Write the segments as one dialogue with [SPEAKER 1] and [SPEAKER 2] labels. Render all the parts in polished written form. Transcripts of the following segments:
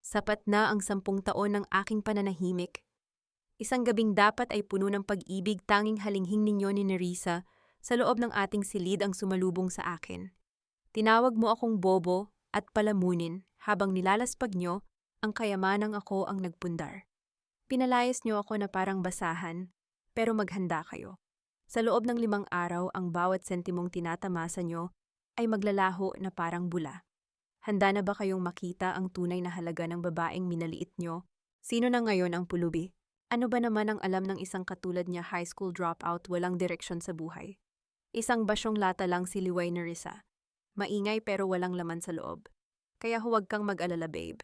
[SPEAKER 1] Sapat na ang 10 taon ng aking pananahimik. Isang gabing dapat ay puno ng pag-ibig, tanging halinghing ninyo ni Nerissa sa loob ng ating silid ang sumalubong sa akin. Tinawag mo akong bobo at palamunin habang nilalaspag nyo ang kayamanang ako ang nagpundar. Pinalayas nyo ako na parang basahan, pero maghanda kayo. Sa loob ng 5 araw, ang bawat sentimong tinatamasa nyo ay maglalaho na parang bula. Handa na ba kayong makita ang tunay na halaga ng babaeng minaliit nyo? Sino na ngayon ang pulubi? Ano ba naman ang alam ng isang katulad niya, high school dropout, walang direksyon sa buhay? Isang basyong lata lang si Liway Nerissa. Maingay pero walang laman sa loob. Kaya huwag kang mag-alala, babe.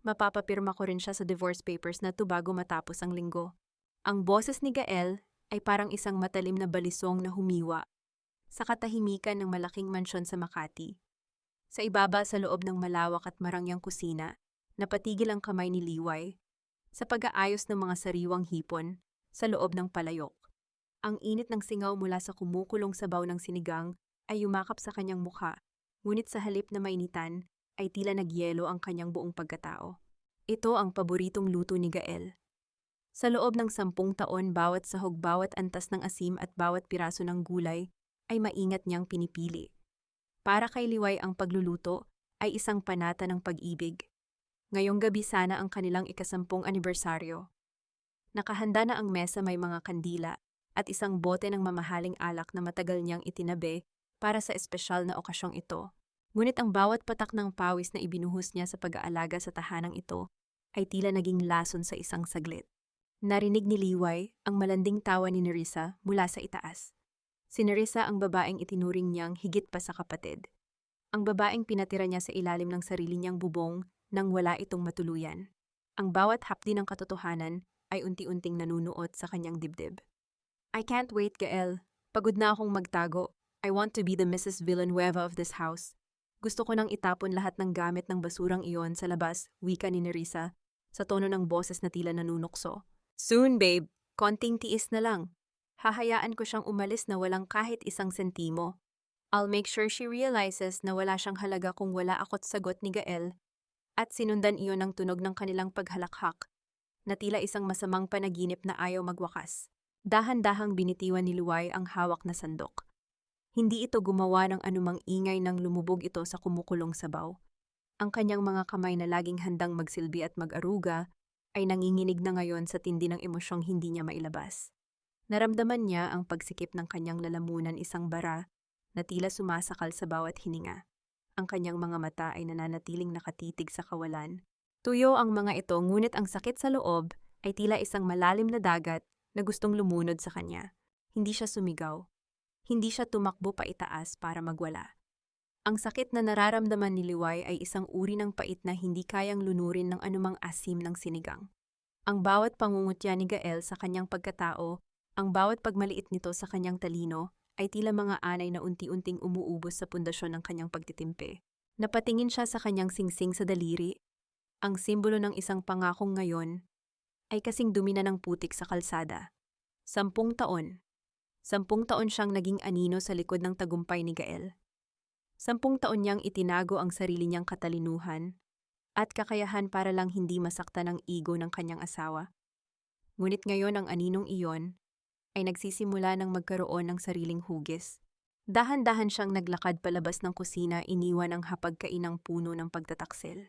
[SPEAKER 1] Mapapapirma ko rin siya sa divorce papers na to bago matapos ang linggo. Ang boses ni Gael ay parang isang matalim na balisong na humiwa sa katahimikan ng malaking mansyon sa Makati. Sa ibaba sa loob ng malawak at marangyang kusina, napatigil ang kamay ni Liway sa pag-aayos ng mga sariwang hipon sa loob ng palayok. Ang init ng singaw mula sa kumukulong sabaw ng sinigang ay yumakap sa kanyang mukha, ngunit sa halip na mainitan ay tila nagyelo ang kanyang buong pagkatao. Ito ang paboritong luto ni Gael. Sa loob ng 10 taon, bawat sahog, bawat antas ng asim at bawat piraso ng gulay ay maingat niyang pinipili. Para kay Liway, ang pagluluto ay isang panata ng pag-ibig. Ngayong gabi sana ang kanilang 10 anibersaryo. Nakahanda na ang mesa, may mga kandila at isang bote ng mamahaling alak na matagal niyang itinabi para sa espesyal na okasyong ito. Ngunit ang bawat patak ng pawis na ibinuhos niya sa pag-aalaga sa tahanang ito ay tila naging lason sa isang saglit. Narinig ni Liway ang malanding tawa ni Nerissa mula sa itaas. Si Nerissa ang babaeng itinuring niyang higit pa sa kapatid. Ang babaeng pinatira niya sa ilalim ng sarili niyang bubong nang wala itong matuluyan. Ang bawat hapdi ng katotohanan ay unti-unting nanunuot sa kanyang dibdib. I can't wait, Gael. Pagod na akong magtago. I want to be the Mrs. Villanueva of this house. Gusto ko nang itapon lahat ng gamit ng basurang iyon sa labas, wika ni Nerissa, sa tono ng boses na tila nanunukso. Soon, babe. Konting tiis na lang. Hahayaan ko siyang umalis na walang kahit isang sentimo. I'll make sure she realizes na wala siyang halaga kung wala ako't sagot ni Gael. At sinundan iyon ng tunog ng kanilang paghalakhak, na tila isang masamang panaginip na ayaw magwakas. Dahan-dahang binitiwan ni Liway ang hawak na sandok. Hindi ito gumawa ng anumang ingay nang lumubog ito sa kumukulong sabaw. Ang kanyang mga kamay na laging handang magsilbi at mag-aruga ay nanginginig na ngayon sa tindi ng emosyong hindi niya mailabas. Naramdaman niya ang pagsikip ng kanyang lalamunan, isang bara na tila sumasakal sa bawat hininga. Ang kanyang mga mata ay nananatiling nakatitig sa kawalan. Tuyo ang mga ito, ngunit ang sakit sa loob ay tila isang malalim na dagat na gustong lumunod sa kanya. Hindi siya sumigaw. Hindi siya tumakbo pa itaas para magwala. Ang sakit na nararamdaman ni Liway ay isang uri ng pait na hindi kayang lunurin ng anumang asim ng sinigang. Ang bawat pangungutya ni Gael sa kanyang pagkatao, ang bawat pagmaliit nito sa kanyang talino, ay tila mga anay na unti-unting umuubos sa pundasyon ng kanyang pagtitimpe. Napatingin siya sa kanyang singsing sa daliri. Ang simbolo ng isang pangakong ngayon ay kasing dumi na ng putik sa kalsada. 10 taon. 10 taon siyang naging anino sa likod ng tagumpay ni Gael. 10 taon niyang itinago ang sarili niyang katalinuhan at kakayahan para lang hindi masaktan ang ego ng kanyang asawa. Ngunit ngayon ang aninong iyon ay nagsisimula ng magkaroon ng sariling hugis. Dahan-dahan siyang naglakad palabas ng kusina, iniwan ang hapagkainang puno ng pagtataksil.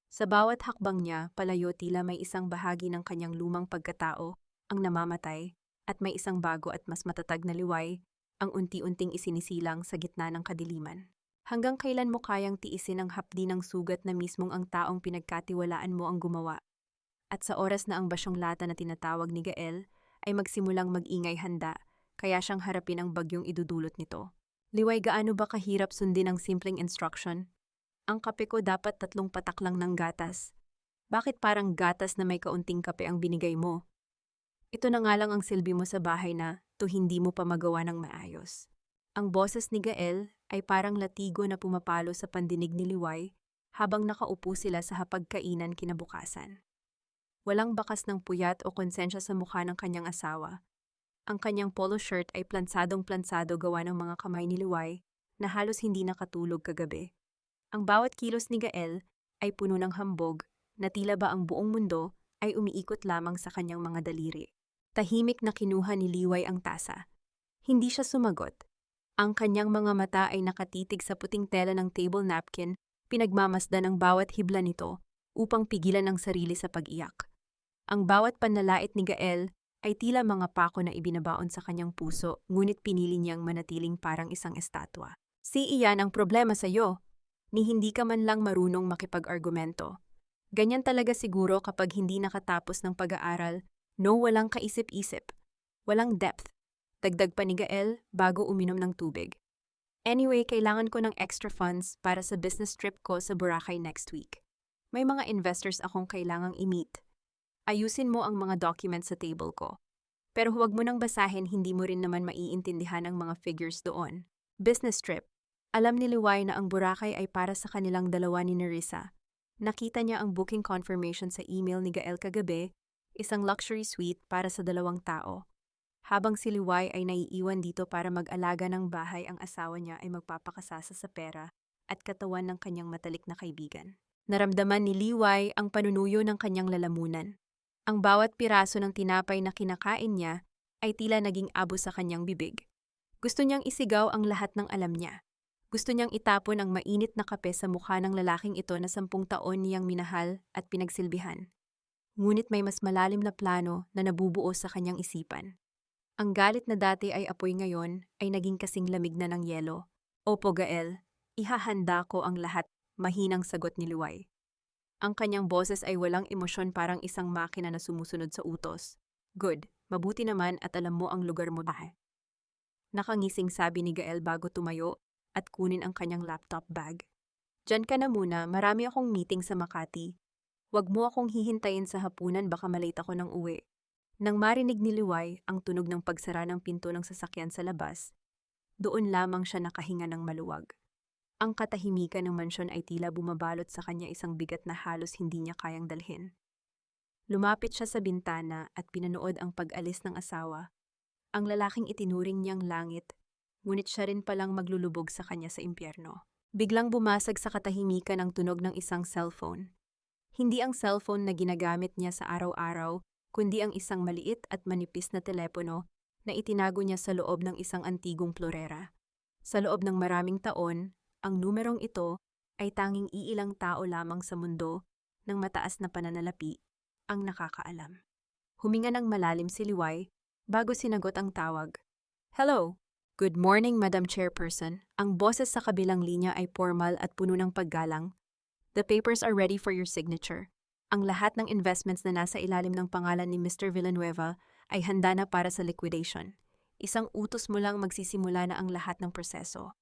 [SPEAKER 1] Sa bawat hakbang niya, palayo, tila may isang bahagi ng kanyang lumang pagkatao ang namamatay at may isang bago at mas matatag na Liway ang unti-unting isinisilang sa gitna ng kadiliman. Hanggang kailan mo kayang tiisin ang hapdi ng sugat na mismong ang taong pinagkatiwalaan mo ang gumawa? At sa oras na ang basyong lata na tinatawag ni Gael ay magsimulang mag-ingay, handa, kaya siyang harapin ang bagyong idudulot nito. Liway, gaano ba kahirap sundin ang simpleng instruction? Ang kape ko dapat 3 patak lang ng gatas. Bakit parang gatas na may kaunting kape ang binigay mo? Ito na nga lang ang silbi mo sa bahay na hindi mo pa magawa ng maayos. Ang boses ni Gael ay parang latigo na pumapalo sa pandinig ni Liway habang nakaupo sila sa hapagkainan kinabukasan. Walang bakas ng puyat o konsensya sa mukha ng kanyang asawa. Ang kanyang polo shirt ay plansadong-plansado gawa ng mga kamay ni Liway na halos hindi nakatulog kagabi. Ang bawat kilos ni Gael ay puno ng hambog na tila ba ang buong mundo ay umiikot lamang sa kanyang mga daliri. Tahimik na kinuha ni Liway ang tasa. Hindi siya sumagot. Ang kanyang mga mata ay nakatitig sa puting tela ng table napkin, pinagmamasdan ang bawat hibla nito upang pigilan ang sarili sa pag-iyak. Ang bawat panlalait ni Gael ay tila mga pako na ibinabaon sa kanyang puso, ngunit pinili niyang manatiling parang isang estatwa. Iyan ang problema sa'yo, ni hindi ka man lang marunong makipag-argumento. Ganyan talaga siguro kapag hindi nakatapos ng pag-aaral, walang kaisip-isip, walang depth. Dagdag pa ni Gael bago uminom ng tubig. Anyway, kailangan ko ng extra funds para sa business trip ko sa Boracay next week. May mga investors akong kailangang i-meet. Ayusin mo ang mga documents sa table ko. Pero huwag mo nang basahin, hindi mo rin naman maiintindihan ang mga figures doon. Business trip. Alam ni Liway na ang Boracay ay para sa kanilang dalawa ni Nerissa. Nakita niya ang booking confirmation sa email ni Gael kagabi, isang luxury suite para sa 2 tao. Habang si Liway ay naiiwan dito para mag-alaga ng bahay, ang asawa niya ay magpapakasasa sa pera at katawan ng kanyang matalik na kaibigan. Naramdaman ni Liway ang panunuyo ng kanyang lalamunan. Ang bawat piraso ng tinapay na kinakain niya ay tila naging abo sa kanyang bibig. Gusto niyang isigaw ang lahat ng alam niya. Gusto niyang itapon ang mainit na kape sa mukha ng lalaking ito na 10 taon niyang minahal at pinagsilbihan. Ngunit may mas malalim na plano na nabubuo sa kanyang isipan. Ang galit na dati ay apoy ngayon ay naging kasing lamig na ng yelo. Opo Gael, ihahanda ko ang lahat, mahinang sagot ni Liway. Ang kanyang boses ay walang emosyon, parang isang makina na sumusunod sa utos. Good, mabuti naman at alam mo ang lugar mo ba? Nakangising sabi ni Gael bago tumayo at kunin ang kanyang laptop bag. Diyan ka na muna, marami akong meeting sa Makati. Huwag mo akong hihintayin sa hapunan, baka malate ako ng uwi. Nang marinig ni Liway ang tunog ng pagsara ng pinto ng sasakyan sa labas, doon lamang siya nakahinga ng maluwag. Ang katahimikan ng mansyon ay tila bumabalot sa kanya, isang bigat na halos hindi niya kayang dalhin. Lumapit siya sa bintana at pinanood ang pag-alis ng asawa. Ang lalaking itinuring niyang langit, ngunit siya rin palang maglulubog sa kanya sa impyerno. Biglang bumasag sa katahimikan ang tunog ng isang cellphone. Hindi ang cellphone na ginagamit niya sa araw-araw, kundi ang isang maliit at manipis na telepono na itinago niya sa loob ng isang antigong florera. Sa loob ng maraming taon, ang numerong ito ay tanging iilang tao lamang sa mundo ng mataas na pananalapi ang nakakaalam. Huminga ng malalim si Liway bago sinagot ang tawag. Hello! Good morning, Madam Chairperson. Ang boses sa kabilang linya ay formal at puno ng paggalang. The papers are ready for your signature. Ang lahat ng investments na nasa ilalim ng pangalan ni Mr. Villanueva ay handa na para sa liquidation. Isang utos mo lang, magsisimula na ang lahat ng proseso.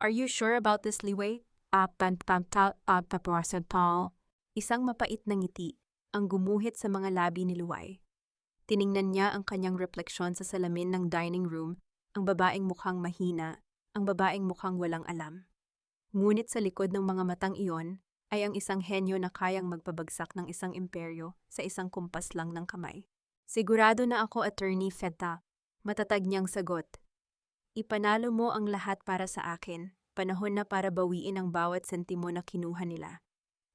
[SPEAKER 1] Are you sure about this, Liway? Isang mapait na ngiti ang gumuhit sa mga labi ni Liway. Tiningnan niya ang kanyang refleksyon sa salamin ng dining room, ang babaeng mukhang mahina, ang babaeng mukhang walang alam. Ngunit sa likod ng mga matang iyon ay ang isang henyo na kayang magpabagsak ng isang imperyo sa isang kumpas lang ng kamay. Sigurado na ako, Attorney Feta. Matatag niyang sagot. Ipanalo mo ang lahat para sa akin. Panahon na para bawiin ang bawat sentimo na kinuha nila.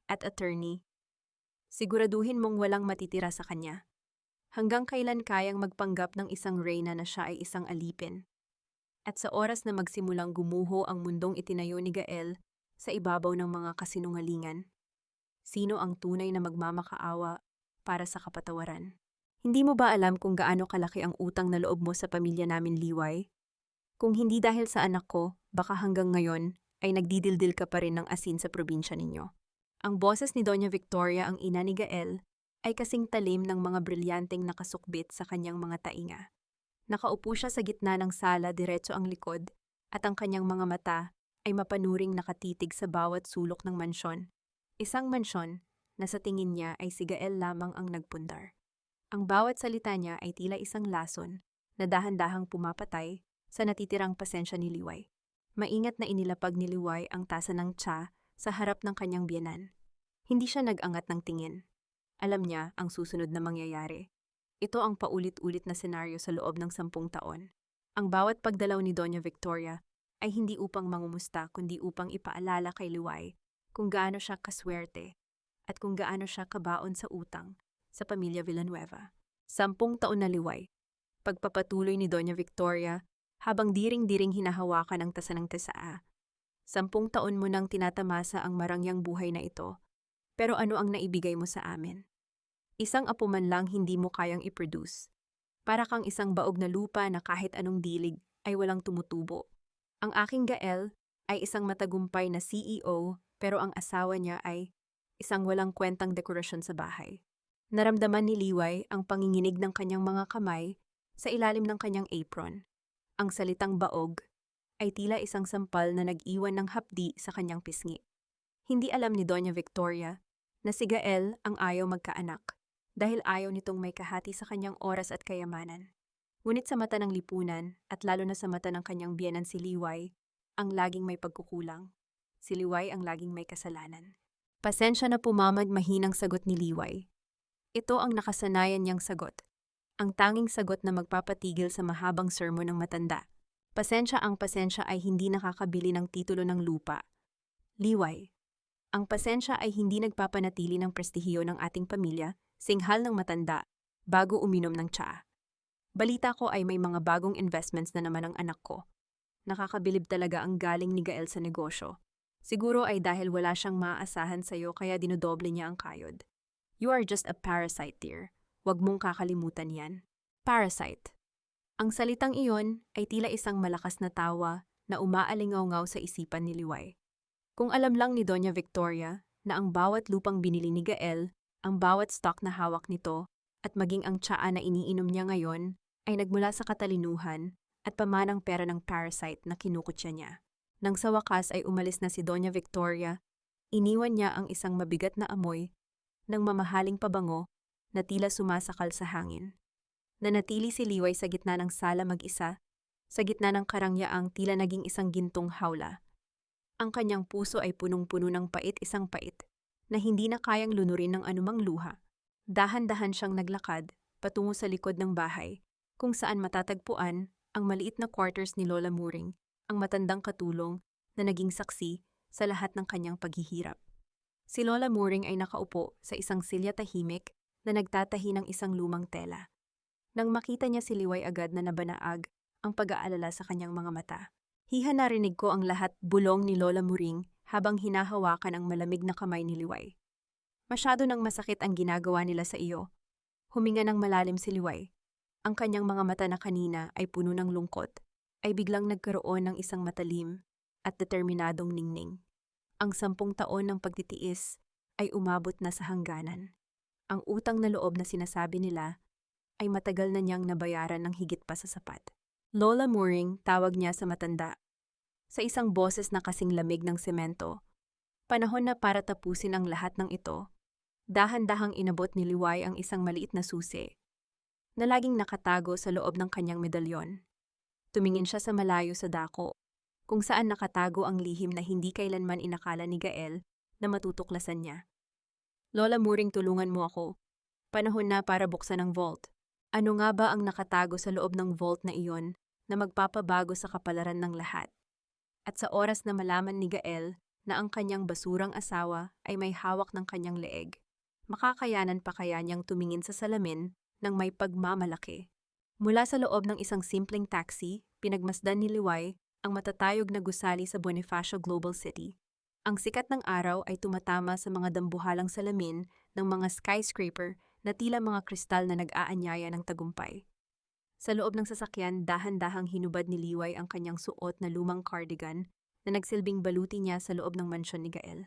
[SPEAKER 1] At Attorney, siguraduhin mong walang matitira sa kanya. Hanggang kailan kayang magpanggap ng isang reyna na siya ay isang alipin? At sa oras na magsimulang gumuho ang mundong itinayo ni Gael sa ibabaw ng mga kasinungalingan, sino ang tunay na magmamakaawa para sa kapatawaran? Hindi mo ba alam kung gaano kalaki ang utang na loob mo sa pamilya namin, Liway? Kung hindi dahil sa anak ko, baka hanggang ngayon ay nagdidildil ka pa rin ng asin sa probinsya ninyo. Ang boses ni Doña Victoria, ang ina ni Gael, ay kasing talim ng mga brilyanteng nakasukbit sa kanyang mga tainga. Nakaupo siya sa gitna ng sala, diretso ang likod, at ang kanyang mga mata ay mapanuring nakatitig sa bawat sulok ng mansyon. Isang mansyon na sa tingin niya ay si Gael lamang ang nagpundar. Ang bawat salita niya ay tila isang lason na dahan-dahang pumapatay sa natitirang pasensya ni Liway. Maingat na inilapag ni Liway ang tasa ng tsa sa harap ng kanyang biyenan. Hindi siya nag-angat ng tingin. Alam niya ang susunod na mangyayari. Ito ang paulit-ulit na senaryo sa loob ng 10 taon. Ang bawat pagdalaw ni Doña Victoria ay hindi upang mangumusta kundi upang ipaalala kay Liway kung gaano siya kaswerte at kung gaano siya kabaon sa utang sa pamilya Villanueva. 10 taon na liway. Pagpapatuloy ni Doña Victoria habang diring-diring hinahawakan ang tasa ng tesaa. 10 taon mo nang tinatamasa ang marangyang buhay na ito, pero ano ang naibigay mo sa amin? Isang apo man lang hindi mo kayang i-produce. Para kang isang baog na lupa na kahit anong dilig ay walang tumutubo. Ang aking Gael ay isang matagumpay na CEO, pero ang asawa niya ay isang walang kwentang dekorasyon sa bahay. Naramdaman ni Liway ang panginginig ng kanyang mga kamay sa ilalim ng kanyang apron. Ang salitang baog ay tila isang sampal na nag-iwan ng hapdi sa kanyang pisngi. Hindi alam ni Doña Victoria na si Gael ang ayaw magkaanak dahil ayaw nitong may kahati sa kanyang oras at kayamanan. Ngunit sa mata ng lipunan at lalo na sa mata ng kanyang biyenan si Liway, ang laging may pagkukulang. Si Liway ang laging may kasalanan. Pasensya na pumamag mahinang sagot ni Liway. Ito ang nakasanayan niyang sagot. Ang tanging sagot na magpapatigil sa mahabang sermon ng matanda. Pasensya ay hindi nakakabili ng titulo ng lupa. Liway. Ang pasensya ay hindi nagpapanatili ng prestihiyo ng ating pamilya, singhal ng matanda, bago uminom ng tsaa. Balita ko ay may mga bagong investments na naman ang anak ko. Nakakabilib talaga ang galing ni Gael sa negosyo. Siguro ay dahil wala siyang maaasahan sa'yo kaya dinodoble niya ang kayod. You are just a parasite, dear. Huwag mong kakalimutan yan. Parasite. Ang salitang iyon ay tila isang malakas na tawa na umaalingaw-ngaw sa isipan ni Liway. Kung alam lang ni Doña Victoria na ang bawat lupang binili ni Gael, ang bawat stock na hawak nito, at maging ang tsaa na iniinom niya ngayon ay nagmula sa katalinuhan at pamanang pera ng parasite na kinukutya niya. Nang sa wakas ay umalis na si Doña Victoria, iniwan niya ang isang mabigat na amoy ng mamahaling pabango na tila sumasakal sa hangin. Nanatili si Liway sa gitna ng sala mag-isa, sa gitna ng karangyaang tila naging isang gintong hawla. Ang kanyang puso ay punong-puno ng pait, isang pait, na hindi na kayang lunurin ng anumang luha. Dahan-dahan siyang naglakad patungo sa likod ng bahay, kung saan matatagpuan ang maliit na quarters ni Lola Muring, ang matandang katulong na naging saksi sa lahat ng kanyang paghihirap. Si Lola Muring ay nakaupo sa isang silya tahimik na nagtatahi ng isang lumang tela. Nang makita niya si Liway agad na nabanaag ang pag-aalala sa kanyang mga mata. Hiha narinig ko ang lahat bulong ni Lola Muring habang hinahawakan ang malamig na kamay ni Liway. Masyado nang masakit ang ginagawa nila sa iyo. Huminga ng malalim si Liway. Ang kanyang mga mata na kanina ay puno ng lungkot, ay biglang nagkaroon ng isang matalim at determinadong ningning. Ang 10 taon ng pagtitiis ay umabot na sa hangganan. Ang utang na loob na sinasabi nila ay matagal na niyang nabayaran ng higit pa sa sapat. Lola Muring, tawag niya sa matanda. Sa isang boses na kasing lamig ng semento, panahon na para tapusin ang lahat ng ito. Dahan-dahang inabot ni Liway ang isang maliit na susi na laging nakatago sa loob ng kanyang medalyon. Tumingin siya sa malayo sa dako, kung saan nakatago ang lihim na hindi kailanman inakala ni Gael na matutuklasan niya. Lola Muring, tulungan mo ako. Panahon na para buksan ang vault. Ano nga ba ang nakatago sa loob ng vault na iyon na magpapabago sa kapalaran ng lahat? At sa oras na malaman ni Gael na ang kanyang basurang asawa ay may hawak ng kanyang leeg, makakayanan pa kaya niyang tumingin sa salamin ng may pagmamalaki? Mula sa loob ng isang simpleng taxi, pinagmasdan ni Liway ang matatayog na gusali sa Bonifacio Global City. Ang sikat ng araw ay tumatama sa mga dambuhalang salamin ng mga skyscraper na tila mga kristal na nag-aanyaya ng tagumpay. Sa loob ng sasakyan, dahan-dahang hinubad ni Liway ang kanyang suot na lumang cardigan na nagsilbing baluti niya sa loob ng mansyon ni Gael.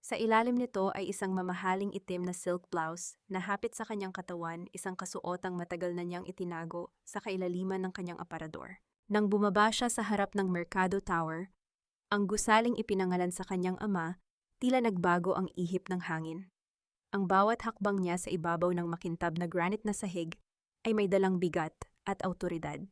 [SPEAKER 1] Sa ilalim nito ay isang mamahaling itim na silk blouse na hapit sa kanyang katawan, isang kasuotang matagal na niyang itinago sa kailaliman ng kanyang aparador. Nang bumaba siya sa harap ng Mercado Tower, ang gusaling ipinangalan sa kanyang ama, tila nagbago ang ihip ng hangin. Ang bawat hakbang niya sa ibabaw ng makintab na granite na sahig ay may dalang bigat at awtoridad.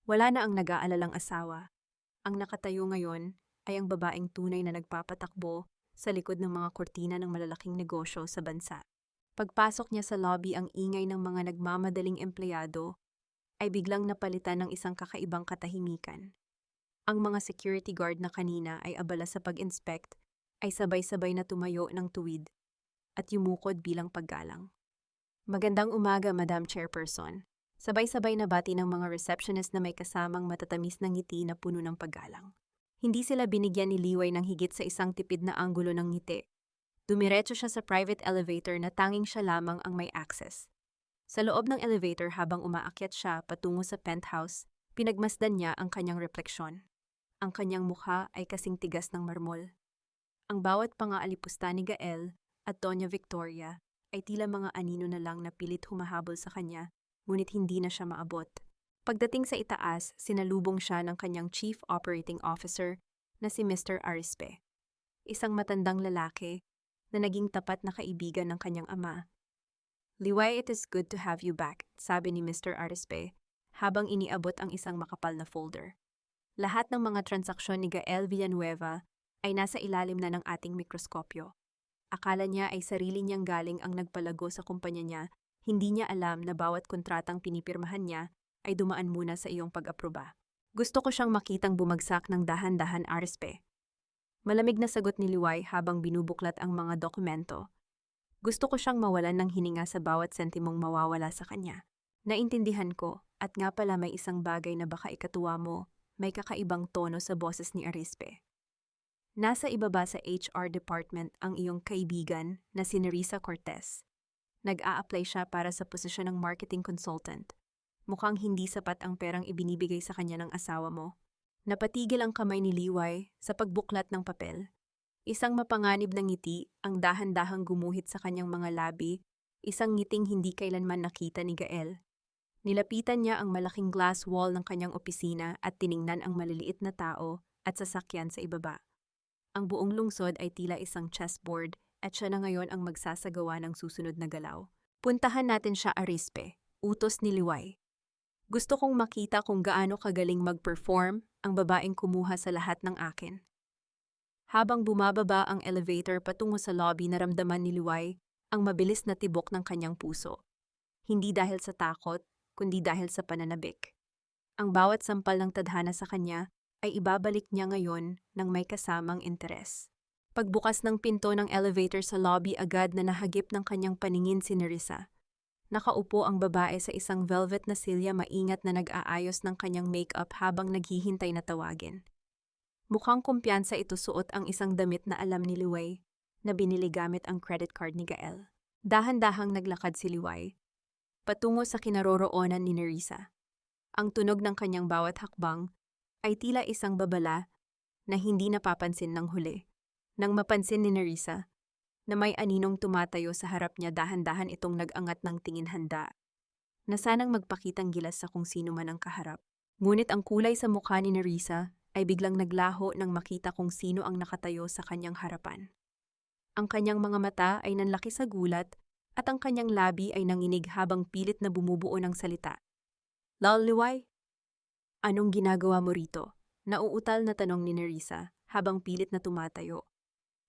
[SPEAKER 1] Wala na ang nag-aalalang asawa. Ang nakatayo ngayon ay ang babaeng tunay na nagpapatakbo sa likod ng mga kortina ng malalaking negosyo sa bansa. Pagpasok niya sa lobby, ang ingay ng mga nagmamadaling empleyado ay biglang napalitan ng isang kakaibang katahimikan. Ang mga security guard na kanina ay abala sa pag-inspect ay sabay-sabay na tumayo ng tuwid. at yumukod bilang paggalang. Magandang umaga, Madam Chairperson. Sabay-sabay na bati ng mga receptionist na may kasamang matatamis na ngiti na puno ng paggalang. Hindi sila binigyan ni Liway ng higit sa isang tipid na anggulo ng ngiti. Dumiretso siya sa private elevator na tanging siya lamang ang may access. Sa loob ng elevator habang umaakyat siya patungo sa penthouse, pinagmasdan niya ang kanyang refleksyon. Ang kanyang mukha ay kasing tigas ng marmol. Ang bawat pangaalipusta ni Gael at Doña Victoria ay tila mga anino na lang na pilit humahabol sa kanya, ngunit hindi na siya maabot. Pagdating sa itaas, sinalubong siya ng kanyang Chief Operating Officer na si Mr. Arispe. Isang matandang lalaki na naging tapat na kaibigan ng kanyang ama. "Liway, it is good to have you back," sabi ni Mr. Arispe habang iniabot ang isang makapal na folder. Lahat ng mga transaksyon ni Gael Villanueva ay nasa ilalim na ng ating mikroskopyo. Akala niya ay sarili niyang galing ang nagpalago sa kumpanya niya, hindi niya alam na bawat kontratang pinipirmahan niya ay dumaan muna sa iyong pag-aproba. "Gusto ko siyang makitang bumagsak ng dahan-dahan, Arispe." Malamig na sagot ni Liway habang binubuklat ang mga dokumento. "Gusto ko siyang mawalan ng hininga sa bawat sentimong mawawala sa kanya. Naintindihan ko, at nga pala may isang bagay na baka ikatuwa mo, may kakaibang tono sa boses ni Arispe. Nasa ibaba sa HR department ang iyong kaibigan na si Nerissa Cortez. Nag-a-apply siya para sa posisyon ng marketing consultant. Mukhang hindi sapat ang perang ibinibigay sa kanya ng asawa mo." Napatigil ang kamay ni Liway sa pagbuklat ng papel. Isang mapanganib na ngiti ang dahan-dahang gumuhit sa kanyang mga labi, isang ngiting hindi kailanman nakita ni Gael. Nilapitan niya ang malaking glass wall ng kanyang opisina at tiningnan ang maliliit na tao at sasakyan sa ibaba. Ang buong lungsod ay tila isang chessboard at siya na ngayon ang magsasagawa ng susunod na galaw. "Puntahan natin siya, Arispe," utos ni Liway. "Gusto kong makita kung gaano kagaling mag-perform ang babaeng kumuha sa lahat ng akin." Habang bumababa ang elevator patungo sa lobby, naramdaman ni Liway ang mabilis na tibok ng kanyang puso. Hindi dahil sa takot, kundi dahil sa pananabik. Ang bawat sampal ng tadhana sa kanya ay ibabalik niya ngayon ng may kasamang interes. Pagbukas ng pinto ng elevator sa lobby, agad na nahagip ng kanyang paningin si Nerissa. Nakaupo ang babae sa isang velvet na silya, maingat na nag-aayos ng kanyang make-up habang naghihintay na tawagin. Mukhang kumpiyansa ito, suot ang isang damit na alam ni Liway na binili gamit ang credit card ni Gael. Dahan-dahang naglakad si Liway patungo sa kinaroroonan ni Nerissa. Ang tunog ng kanyang bawat hakbang ay tila isang babala na hindi napapansin ng huli. Nang mapansin ni Nerissa na may aninong tumatayo sa harap niya, dahan-dahan itong nag-angat ng tingin, handa na sanang magpakitang gilas sa kung sino man ang kaharap. Ngunit ang kulay sa mukha ni Nerissa ay biglang naglaho nang makita kung sino ang nakatayo sa kanyang harapan. Ang kanyang mga mata ay nanlaki sa gulat at ang kanyang labi ay nanginig habang pilit na bumubuo ng salita. "Liway, anong ginagawa mo rito?" Nauutal na tanong ni Nerissa habang pilit na tumatayo.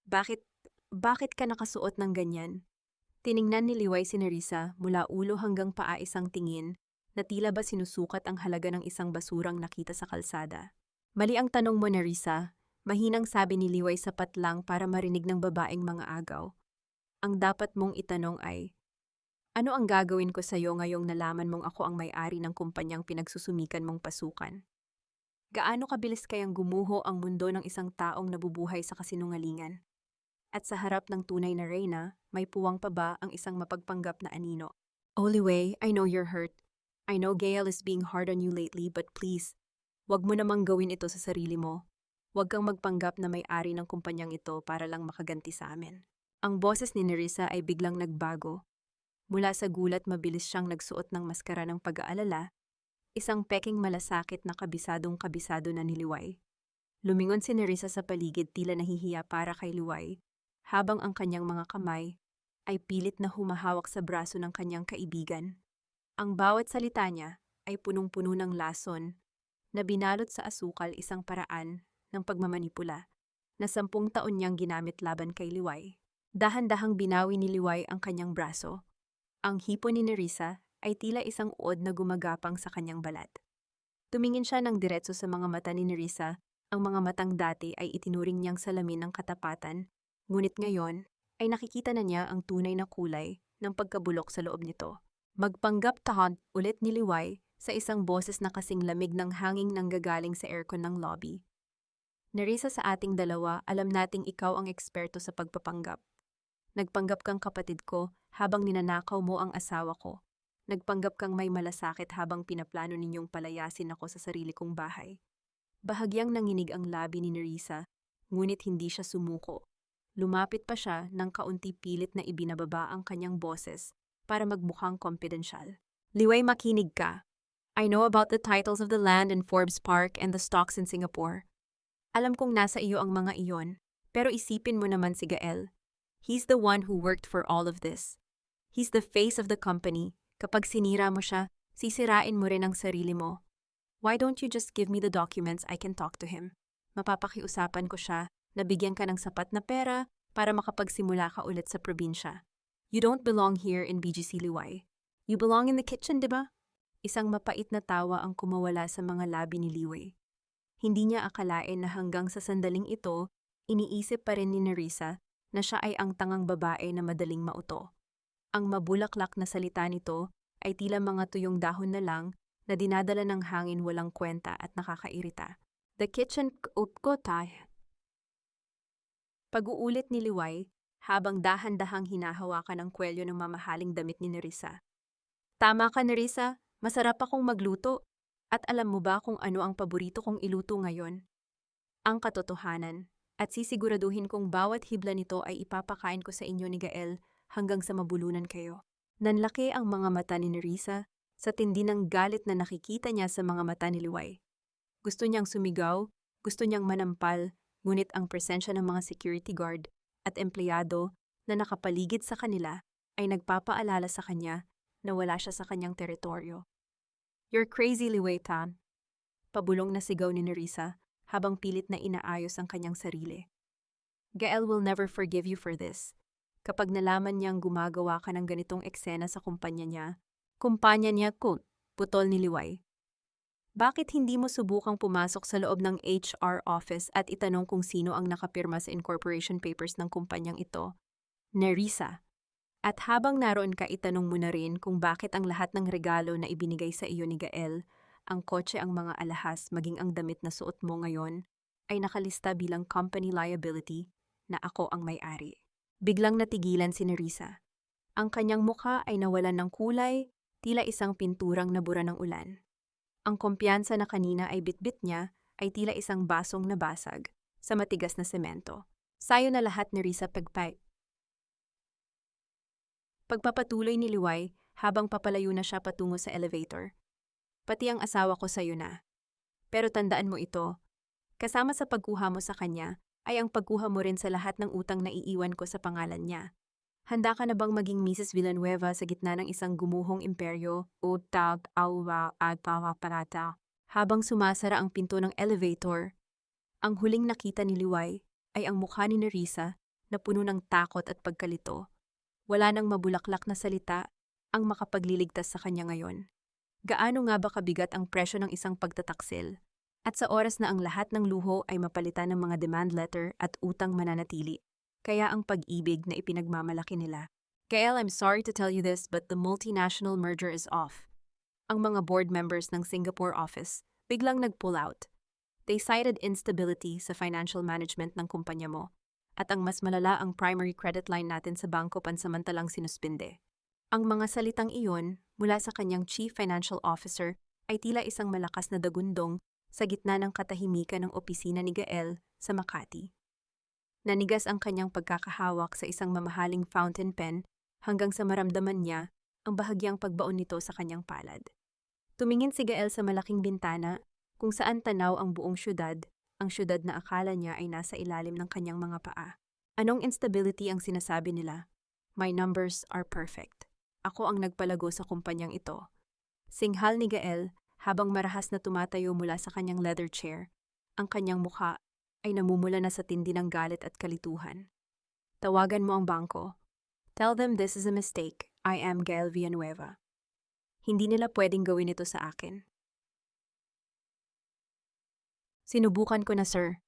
[SPEAKER 1] Bakit ka nakasuot ng ganyan?" Tiningnan ni Liway si Nerissa mula ulo hanggang paa, isang tingin na tila ba sinusukat ang halaga ng isang basurang nakita sa kalsada. "Mali ang tanong mo, Nerissa," mahinang sabi ni Liway, sapat lang para marinig ng babaeng mga agaw. "Ang dapat mong itanong ay, ano ang gagawin ko sa iyo ngayong nalaman mong ako ang may-ari ng kumpanyang pinagsusumikan mong pasukan? Gaano kabilis kayang gumuho ang mundo ng isang taong nabubuhay sa kasinungalingan? At sa harap ng tunay na reyna, may puwang pa ba ang isang mapagpanggap na anino?" "Oh, Liway, I know you're hurt. I know Gael is being hard on you lately, but please, wag mo namang gawin ito sa sarili mo. Wag kang magpanggap na may-ari ng kumpanyang ito para lang makaganti sa amin." Ang boses ni Nerissa ay biglang nagbago. Mula sa gulat, mabilis siyang nagsuot ng maskara ng pag-aalala, isang peking malasakit na kabisado na ni Liway. Lumingon si Nerissa sa paligid, tila nahihiya para kay Liway, habang ang kanyang mga kamay ay pilit na humahawak sa braso ng kanyang kaibigan. Ang bawat salita niya ay punong-puno ng lason na binalot sa asukal, isang paraan ng pagmamanipula na 10 taon niyang ginamit laban kay Liway. Dahan-dahang binawi ni Liway ang kanyang braso. Ang hipo ni Nerissa ay tila isang uod na gumagapang sa kanyang balat. Tumingin siya ng diretso sa mga mata ni Nerissa. Ang mga matang dati ay itinuring niyang salamin ng katapatan, ngunit ngayon ay nakikita na niya ang tunay na kulay ng pagkabulok sa loob nito. Magpanggap tahan ulit ni Liway sa isang boses na kasing lamig ng hanging nanggagaling sa aircon ng lobby. Nerissa, sa ating dalawa, alam nating ikaw ang eksperto sa pagpapanggap. Nagpanggap kang kapatid ko habang ninanakaw mo ang asawa ko. Nagpanggap kang may malasakit habang pinaplano ninyong palayasin ako sa sarili kong bahay. Bahagyang nanginig ang labi ni Nerissa, ngunit hindi siya sumuko. Lumapit pa siya ng kaunti, pilit na ibinababa ang kanyang boses para magmukhang kompidensyal. Liway, makinig ka. I know about the titles of the land in Forbes Park and the stocks in Singapore. Alam kong nasa iyo ang mga iyon, pero isipin mo naman si Gael. He's the one who worked for all of this. He's the face of the company. Kapag sinira mo siya, sisirain mo rin ang sarili mo. Why don't you just give me the documents? I can talk to him. Mapapakiusapan ko siya na bigyan ka ng sapat na pera para makapagsimula ka ulit sa probinsya. You don't belong here in BGC Liway. You belong in the kitchen, di ba? Isang mapait na tawa ang kumawala sa mga labi ni Liway. Hindi niya akalain na hanggang sa sandaling ito, iniisip pa rin ni Nerissa na siya ay ang tangang babae na madaling mauto. Ang mabulaklak na salita nito ay tila mga tuyong dahon na lang na dinadala ng hangin, walang kwenta at nakakairita. The kitchen ko tayo. Pag-uulit ni Liway habang dahan-dahang hinahawakan ang kwelyo ng mamahaling damit ni Nerissa. Tama ka, Nerissa, masarap akong magluto. At alam mo ba kung ano ang paborito kong iluto ngayon? Ang katotohanan, at sisiguraduhin kong bawat hibla nito ay ipapakain ko sa inyo ni Gael hanggang sa mabulunan kayo. Nanlaki ang mga mata ni Nerissa sa tindi ng galit na nakikita niya sa mga mata ni Liway. Gusto niyang sumigaw, gusto niyang manampal, ngunit ang presensya ng mga security guard at empleyado na nakapaligid sa kanila ay nagpapaalala sa kanya na wala siya sa kanyang teritoryo. You're crazy, Liway Tan. Pabulong na sigaw ni Nerissa habang pilit na inaayos ang kanyang sarili. Gael will never forgive you for this. Kapag nalaman niyang gumagawa ka ng ganitong eksena sa kumpanya niya, putol ni Liway. Bakit hindi mo subukang pumasok sa loob ng HR office at itanong kung sino ang nakapirma sa incorporation papers ng kumpanyang ito? Nerissa. At habang naroon ka, itanong mo na rin kung bakit ang lahat ng regalo na ibinigay sa iyo ni Gael, ang kotse, ang mga alahas, maging ang damit na suot mo ngayon, ay nakalista bilang company liability na ako ang may-ari. Biglang natigilan si Nerissa. Ang kanyang mukha ay nawalan ng kulay, tila isang pinturang nabura ng ulan. Ang kumpiyansa na kanina ay bitbit niya ay tila isang basong nabasag sa matigas na semento. Sayo na lahat, Nerissa, Pagpapatuloy ni Liway habang papalayo na siya patungo sa elevator. Pati ang asawa ko sayo na. Pero tandaan mo ito, kasama sa pagkuha mo sa kanya ay ang pagkuha mo rin sa lahat ng utang na iiwan ko sa pangalan niya. Handa ka na bang maging Mrs. Villanueva sa gitna ng isang gumuhong imperyo? Habang sumasara ang pinto ng elevator, ang huling nakita ni Liway ay ang mukha ni Nerissa na puno ng takot at pagkalito. Wala nang mabulaklak na salita ang makapagliligtas sa kanya ngayon. Gaano nga ba kabigat ang presyo ng isang pagtataksil? At sa oras na ang lahat ng luho ay mapalitan ng mga demand letter at utang mananatili, kaya ang pag-ibig na ipinagmamalaki nila. Gael, I'm sorry to tell you this, but the multinational merger is off. Ang mga board members ng Singapore office biglang nag-pull out. They cited instability sa financial management ng kumpanya mo. At ang mas malala, ang primary credit line natin sa bangko pansamantalang sinuspinde. Ang mga salitang iyon mula sa kanyang Chief Financial Officer ay tila isang malakas na dagundong sa gitna ng katahimikan ng opisina ni Gael sa Makati. Nanigas ang kanyang pagkakahawak sa isang mamahaling fountain pen hanggang sa maramdaman niya ang bahagyang pagbaon nito sa kanyang palad. Tumingin si Gael sa malaking bintana kung saan tanaw ang buong syudad, ang syudad na akala niya ay nasa ilalim ng kanyang mga paa. Anong instability ang sinasabi nila? My numbers are perfect. Ako ang nagpalago sa kumpanyang ito. Singhal ni Gael habang marahas na tumatayo mula sa kanyang leather chair. Ang kanyang mukha ay namumula na sa tindi ng galit at kalituhan. Tawagan mo ang bangko. Tell them this is a mistake. I am Gael Villanueva. Hindi nila pwedeng gawin ito sa akin. Sinubukan ko na, sir.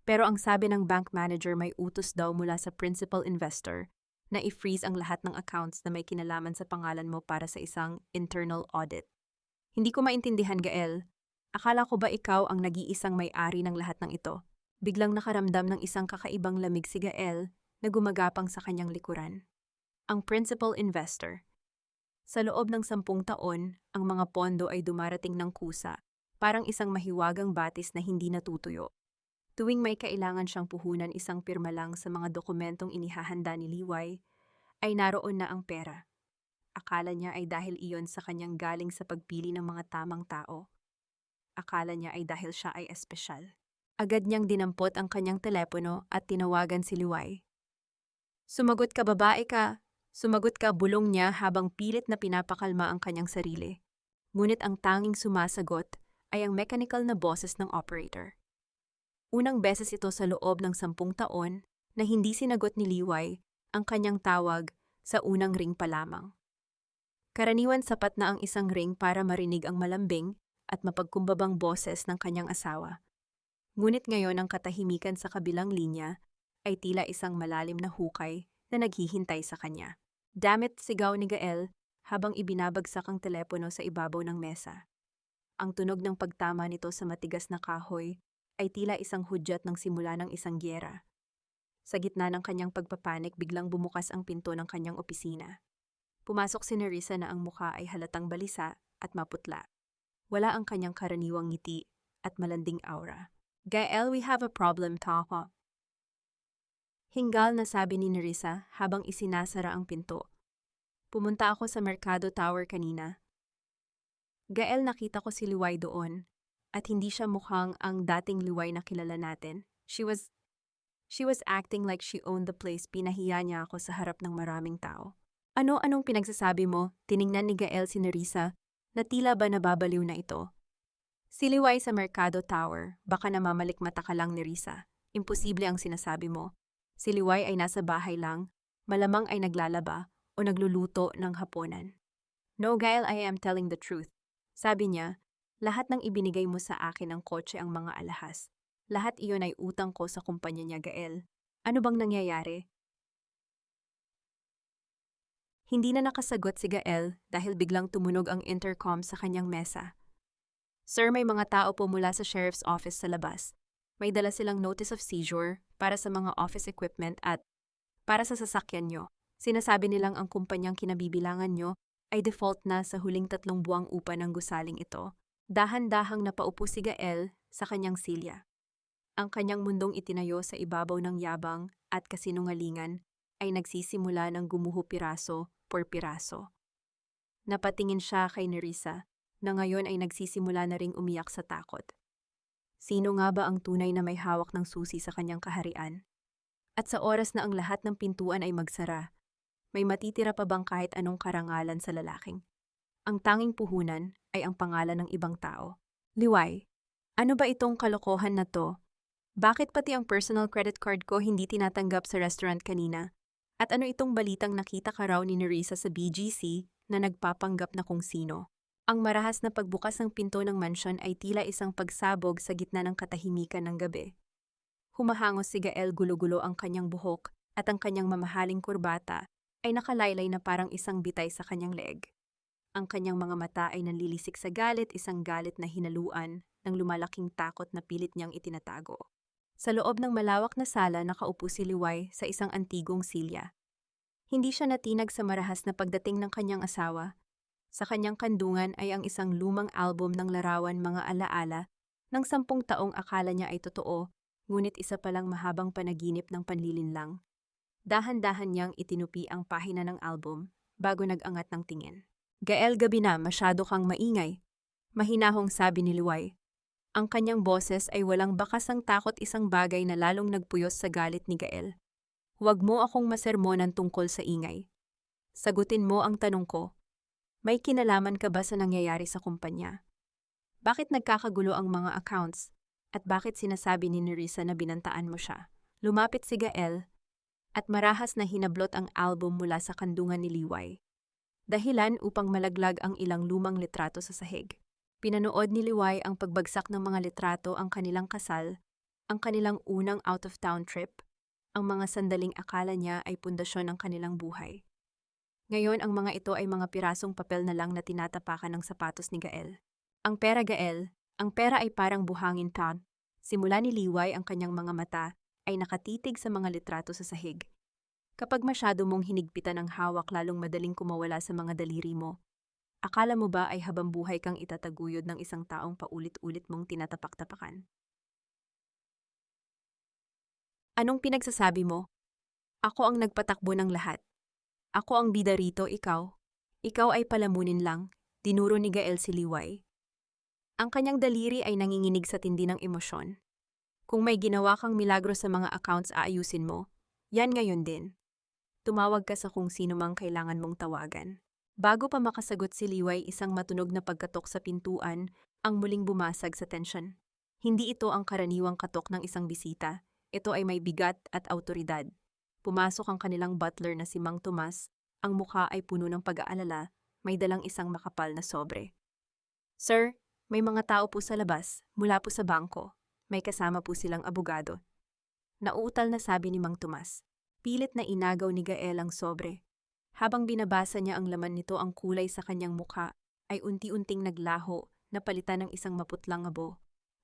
[SPEAKER 1] Pero ang sabi ng bank manager may utos daw mula sa principal investor na i-freeze ang lahat ng accounts na may kinalaman sa pangalan mo para sa isang internal audit. Hindi ko maintindihan, Gael. Akala ko ba ikaw ang nag-iisang may-ari ng lahat ng ito? Biglang nakaramdam ng isang kakaibang lamig si Gael na gumagapang sa kanyang likuran. Ang principal investor. Sa loob ng 10 taon, ang mga pondo ay dumarating ng kusa, parang isang mahiwagang batis na hindi natutuyo. Tuwing may kailangan siyang puhunan isang pirma lang sa mga dokumentong inihahanda ni Liway, ay naroon na ang pera. Akala niya ay dahil iyon sa kanyang galing sa pagpili ng mga tamang tao. Akala niya ay dahil siya ay espesyal. Agad niyang dinampot ang kanyang telepono at tinawagan si Liway. Sumagot ka, babae ka. Sumagot ka, bulong niya habang pilit na pinapakalma ang kanyang sarili. Ngunit ang tanging sumasagot ay ang mechanical na boses ng operator. Unang beses ito sa loob ng 10 taon na hindi sinagot ni Liway ang kanyang tawag sa unang ring pa lamang. Karaniwan sapat na ang isang ring para marinig ang malambing at mapagkumbabang boses ng kanyang asawa. Ngunit ngayon ang katahimikan sa kabilang linya ay tila isang malalim na hukay na naghihintay sa kanya. Damit, sigaw ni Gael habang ibinabagsak ang telepono sa ibabaw ng mesa. Ang tunog ng pagtama nito sa matigas na kahoy ay tila isang hudyat ng simula ng isang gyera. Sa gitna ng kanyang pagpapanik, biglang bumukas ang pinto ng kanyang opisina. Pumasok si Nerissa na ang mukha ay halatang balisa at maputla. Wala ang kanyang karaniwang ngiti at malanding aura. Gael, we have a problem, Taha. Hingal na sabi ni Nerissa habang isinasara ang pinto. Pumunta ako sa Mercado Tower kanina. Gael, nakita ko si Liway doon. At hindi siya mukhang ang dating Liway na kilala natin. She was acting like she owned the place. Pinahiya niya ako sa harap ng maraming tao. Anong pinagsasabi mo? Tiningnan ni Gael si Nerissa na tila ba nababaliw na ito. Si Liway sa Mercado Tower, baka namamalikmata ka lang, Nerissa. Imposible ang sinasabi mo. Si Liway ay nasa bahay lang, malamang ay naglalaba o nagluluto ng hapunan. No, Gael, I am telling the truth. Sabi niya, lahat ng ibinigay mo sa akin ng kotse ang mga alahas. Lahat iyon ay utang ko sa kumpanya niya, Gael. Ano bang nangyayari? Hindi na nakasagot si Gael dahil biglang tumunog ang intercom sa kanyang mesa. Sir, may mga tao po mula sa sheriff's office sa labas. May dala silang notice of seizure para sa mga office equipment at para sa sasakyan nyo. Sinasabi nilang ang kumpanyang kinabibilangan nyo ay default na sa huling 3 buwang upa ng gusaling ito. Dahan-dahang napaupo si Gael sa kanyang silya. Ang kanyang mundong itinayo sa ibabaw ng yabang at kasinungalingan ay nagsisimula ng gumuho piraso por piraso. Napatingin siya kay Nerissa na ngayon ay nagsisimula na ring umiyak sa takot. Sino nga ba ang tunay na may hawak ng susi sa kanyang kaharian? At sa oras na ang lahat ng pintuan ay magsara, may matitira pa bang kahit anong karangalan sa lalaking? Ang tanging puhunan ay ang pangalan ng ibang tao. Liway, ano ba itong kalokohan na to? Bakit pati ang personal credit card ko hindi tinatanggap sa restaurant kanina? At ano itong balitang nakita ka raw ni Nerissa sa BGC na nagpapanggap na kung sino? Ang marahas na pagbukas ng pinto ng mansyon ay tila isang pagsabog sa gitna ng katahimikan ng gabi. Humahangos si Gael, gulo-gulo ang kanyang buhok at ang kanyang mamahaling kurbata ay nakalaylay na parang isang bitay sa kanyang leeg. Ang kanyang mga mata ay nanlilisik sa galit, isang galit na hinaluan ng lumalaking takot na pilit niyang itinatago. Sa loob ng malawak na sala, nakaupo si Liway sa isang antigong silya. Hindi siya natinag sa marahas na pagdating ng kanyang asawa. Sa kanyang kandungan ay ang isang lumang album ng larawan, mga alaala ng 10 taong akala niya ay totoo, ngunit isa palang mahabang panaginip ng panlilinlang. Dahan-dahan niyang itinupi ang pahina ng album bago nag-angat ng tingin. Gael, gabi na, masyado kang maingay. Mahinahong sabi ni Liway. Ang kanyang boses ay walang bakasang takot, isang bagay na lalong nagpuyos sa galit ni Gael. Huwag mo akong masermonan tungkol sa ingay. Sagutin mo ang tanong ko. May kinalaman ka ba sa nangyayari sa kumpanya? Bakit nagkakagulo ang mga accounts? At bakit sinasabi ni Nerissa na binantaan mo siya? Lumapit si Gael at marahas na hinablot ang album mula sa kandungan ni Liway. Dahilan upang malaglag ang ilang lumang litrato sa sahig. Pinanood ni Liway ang pagbagsak ng mga litrato, ang kanilang kasal, ang kanilang unang out-of-town trip, ang mga sandaling akala niya ay pundasyon ng kanilang buhay. Ngayon ang mga ito ay mga pirasong papel na lang na tinatapakan ng sapatos ni Gael. Ang pera Gael, ang pera ay parang buhangin pa. Simula ni Liway ang kanyang mga mata ay nakatitig sa mga litrato sa sahig. Kapag masyado mong hinigpitan ang hawak lalong madaling kumawala sa mga daliri mo. Akala mo ba ay habang buhay kang itataguyod ng isang taong paulit-ulit mong tinatapak-tapakan? Anong pinagsasabi mo? Ako ang nagpatakbo ng lahat. Ako ang bida rito, ikaw. Ikaw ay palamunin lang, dinuro ni Gael si Liway. Ang kanyang daliri ay nanginginig sa tindi ng emosyon. Kung may ginawa kang milagro sa mga accounts aayusin mo, yan ngayon din. Tumawag ka sa kung sino mang kailangan mong tawagan. Bago pa makasagot si Liway, isang matunog na pagkatok sa pintuan ang muling bumasag sa tensyon. Hindi ito ang karaniwang katok ng isang bisita. Ito ay may bigat at autoridad. Pumasok ang kanilang butler na si Mang Tomas, ang mukha ay puno ng pag-aalala, may dalang isang makapal na sobre. Sir, may mga tao po sa labas, mula po sa bangko. May kasama po silang abogado. Nauutal na sabi ni Mang Tomas. Pilit na inagaw ni Gael ang sobre. Habang binabasa niya ang laman nito, ang kulay sa kanyang mukha ay unti-unting naglaho na palitan ng isang maputlang abo.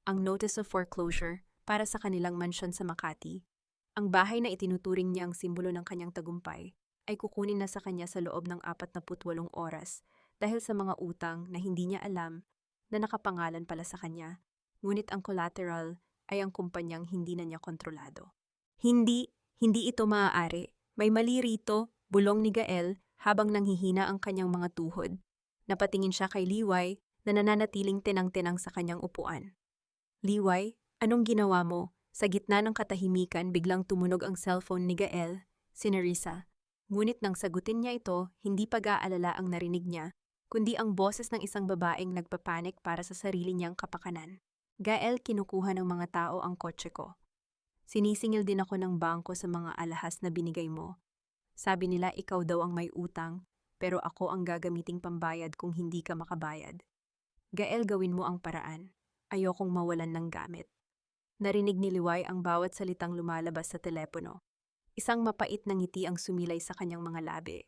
[SPEAKER 1] Ang notice of foreclosure para sa kanilang mansyon sa Makati. Ang bahay na itinuturing niya ang simbolo ng kanyang tagumpay ay kukunin na sa kanya sa loob ng 48 oras dahil sa mga utang na hindi niya alam na nakapangalan pala sa kanya. Ngunit ang collateral ay ang kumpanyang hindi na niya kontrolado. Hindi ito maaari. May mali rito, bulong ni Gael habang nanghihina ang kanyang mga tuhod. Napatingin siya kay Liway na nananatiling tinang-tinang sa kanyang upuan. Liway, anong ginawa mo? Sa gitna ng katahimikan, biglang tumunog ang cellphone ni Gael, si Nerissa. Ngunit nang sagutin niya ito, hindi pag-aalala ang narinig niya, kundi ang boses ng isang babaeng nagpapanik para sa sarili niyang kapakanan. Gael, kinukuha ng mga tao ang kotse ko. Sinisingil din ako ng bangko sa mga alahas na binigay mo. Sabi nila ikaw daw ang may utang, pero ako ang gagamiting pambayad kung hindi ka makabayad. Gael, gawin mo ang paraan. Ayokong mawalan ng gamit. Narinig ni Liway ang bawat salitang lumalabas sa telepono. Isang mapait na ngiti ang sumilay sa kanyang mga labi.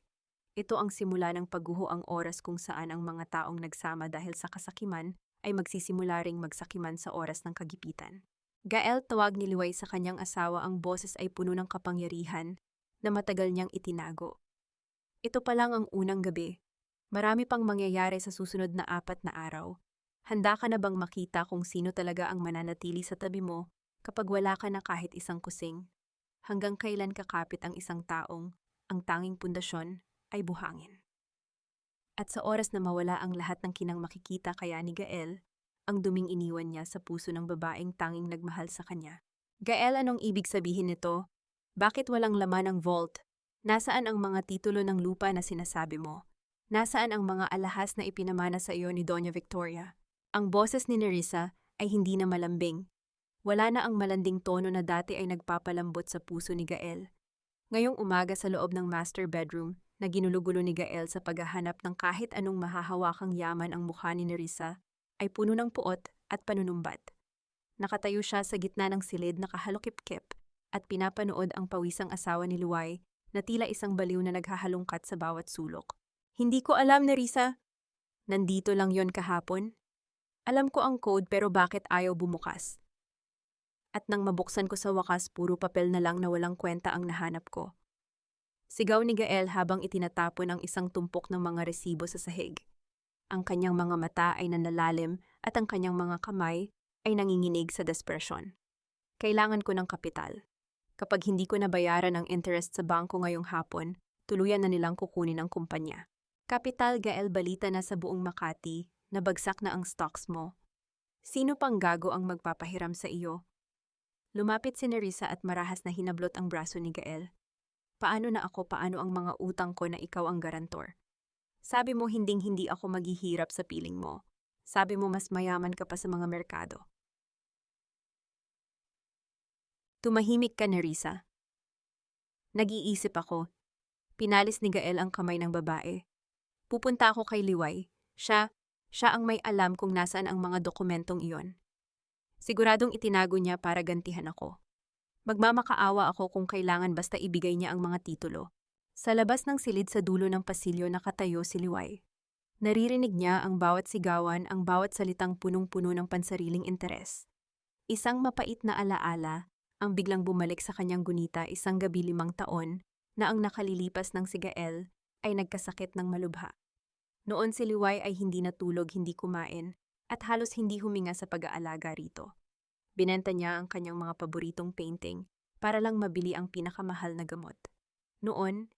[SPEAKER 1] Ito ang simula ng pagguho ang oras kung saan ang mga taong nagsama dahil sa kasakiman ay magsisimula ring magsakiman sa oras ng kagipitan. Gael, tawag ni Liway sa kanyang asawa, ang boses ay puno ng kapangyarihan na matagal niyang itinago. Ito pa lang ang unang gabi. Marami pang mangyayari sa susunod na 4 na araw. Handa ka na bang makita kung sino talaga ang mananatili sa tabi mo kapag wala ka na kahit isang kusing? Hanggang kailan kakapit ang isang taong ang tanging pundasyon ay buhangin? At sa oras na mawala ang lahat ng kinang makikita kaya ni Gael, ang duming iniwan niya sa puso ng babaeng tanging nagmahal sa kanya. Gael, anong ibig sabihin nito? Bakit walang laman ang vault? Nasaan ang mga titulo ng lupa na sinasabi mo? Nasaan ang mga alahas na ipinamana sa iyo ni Doña Victoria? Ang boses ni Nerissa ay hindi na malambing. Wala na ang malanding tono na dati ay nagpapalambot sa puso ni Gael. Ngayong umaga sa loob ng master bedroom na ginulugulo ni Gael sa paghahanap ng kahit anong mahahawakang yaman, ang mukha ni Nerissa ay puno ng puot at panunumbat. Nakatayo siya sa gitna ng silid, nakahalokip-kip at pinapanood ang pawisang asawa ni Liway na tila isang baliw na naghahalungkat sa bawat sulok. Hindi ko alam, Nerissa. Nandito lang yon kahapon. Alam ko ang code pero bakit ayaw bumukas? At nang mabuksan ko sa wakas, puro papel na lang na walang kwenta ang nahanap ko. Sigaw ni Gael habang itinatapon ang isang tumpok ng mga resibo sa sahig. Ang kanyang mga mata ay nanlalalim at ang kanyang mga kamay ay nanginginig sa desperasyon. Kailangan ko ng kapital. Kapag hindi ko nabayaran ang interest sa bangko ngayong hapon, tuluyan na nilang kukunin ang kumpanya. Kapital, Gael, balita na sa buong Makati, nabagsak na ang stocks mo. Sino pang gago ang magpapahiram sa iyo? Lumapit si Nerissa at marahas na hinablot ang braso ni Gael. Paano na ako, paano ang mga utang ko na ikaw ang garantor? Sabi mo hinding-hindi ako maghihirap sa piling mo. Sabi mo mas mayaman ka pa sa mga merkado. Tumahimik ka, Nerissa. Nag-iisip ako. Pinalis ni Gael ang kamay ng babae. Pupunta ako kay Liway. Siya ang may alam kung nasaan ang mga dokumentong iyon. Siguradong itinago niya para gantihan ako. Magmamakaawa ako kung kailangan basta ibigay niya ang mga titulo. Sa labas ng silid sa dulo ng pasilyo nakatayo si Liway. Naririnig niya ang bawat sigawan, ang bawat salitang punong-puno ng pansariling interes. Isang mapait na alaala ang biglang bumalik sa kanyang gunita isang gabi 5 taon na ang nakalilipas ng si Gael ay nagkasakit ng malubha. Noon si Liway ay hindi natulog, hindi kumain, at halos hindi huminga sa pag-aalaga rito. Binenta niya ang kanyang mga paboritong painting para lang mabili ang pinakamahal na gamot. Noon,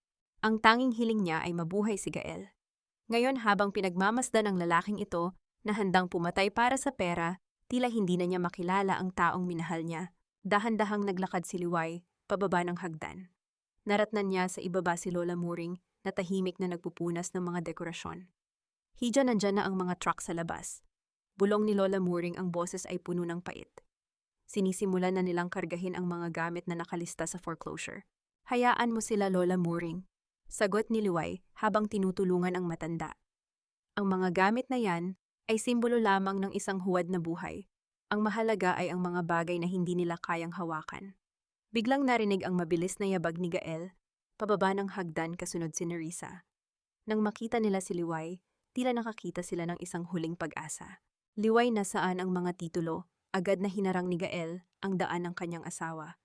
[SPEAKER 1] ang tanging hiling niya ay mabuhay si Gael. Ngayon habang pinagmamasdan ng lalaking ito na handang pumatay para sa pera, tila hindi na niya makilala ang taong minahal niya. Dahan-dahang naglakad si Liway pababa ng hagdan. Naratnan niya sa ibaba si Lola Muring na tahimik na nagpupunas ng mga dekorasyon. Hidya nandyan na ang mga truck sa labas. Bulong ni Lola Muring ang boses ay puno ng pait. Sinisimulan na nilang kargahin ang mga gamit na nakalista sa foreclosure. Hayaan mo sila, Lola Muring. Sagot ni Liway habang tinutulungan ang matanda. Ang mga gamit na yan ay simbolo lamang ng isang huwad na buhay. Ang mahalaga ay ang mga bagay na hindi nila kayang hawakan. Biglang narinig ang mabilis na yabag ni Gael, pababa ng hagdan kasunod si Nerissa. Nang makita nila si Liway, tila nakakita sila ng isang huling pag-asa. Liway, nasaan ang mga titulo? Agad na hinarang ni Gael ang daan ng kanyang asawa.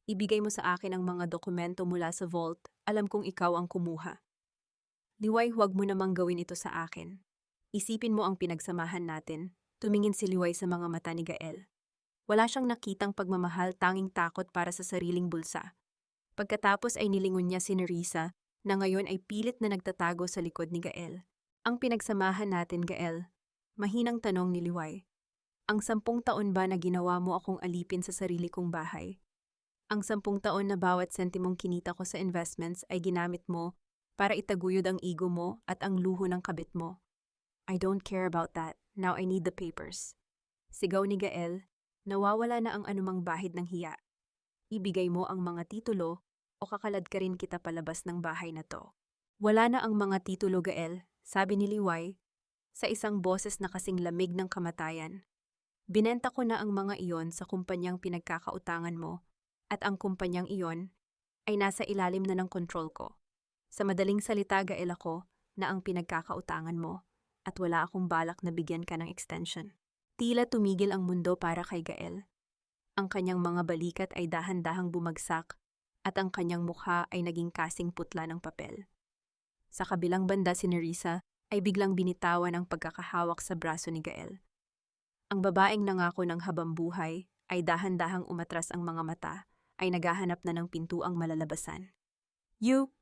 [SPEAKER 1] Ibigay mo sa akin ang mga dokumento mula sa vault, alam kong ikaw ang kumuha. Liway, huwag mo namang gawin ito sa akin. Isipin mo ang pinagsamahan natin. Tumingin si Liway sa mga mata ni Gael. Wala siyang nakitang pagmamahal, tanging takot para sa sariling bulsa. Pagkatapos ay nilingon niya si Nerissa na ngayon ay pilit na nagtatago sa likod ni Gael. Ang pinagsamahan natin, Gael? Mahinang tanong ni Liway. Ang 10 taon ba na ginawa mo akong alipin sa sarili kong bahay? Ang 10 taon na bawat sentimong kinita ko sa investments ay ginamit mo para itaguyod ang ego mo at ang luho ng kabit mo. I don't care about that. Now I need the papers. Sigaw ni Gael, nawawala na ang anumang bahid ng hiya. Ibigay mo ang mga titulo o kakalad ka rin kita palabas ng bahay na to. Wala na ang mga titulo, Gael, sabi ni Liway, sa isang boses na kasing lamig ng kamatayan. Binenta ko na ang mga iyon sa kumpanyang pinagkakautangan mo at ang kumpanyang iyon ay nasa ilalim na ng kontrol ko. Sa madaling salita, Gael, ako na ang pinagkakautangan mo at wala akong balak na bigyan ka ng extension. Tila tumigil ang mundo para kay Gael. Ang kanyang mga balikat ay dahan-dahang bumagsak at ang kanyang mukha ay naging kasing putla ng papel. Sa kabilang banda si Nerissa ay biglang binitawan ang pagkakahawak sa braso ni Gael. Ang babaeng nangako ng habambuhay ay dahan-dahang umatras ang mga mata ay naghahanap na ng pintuang malalabasan. You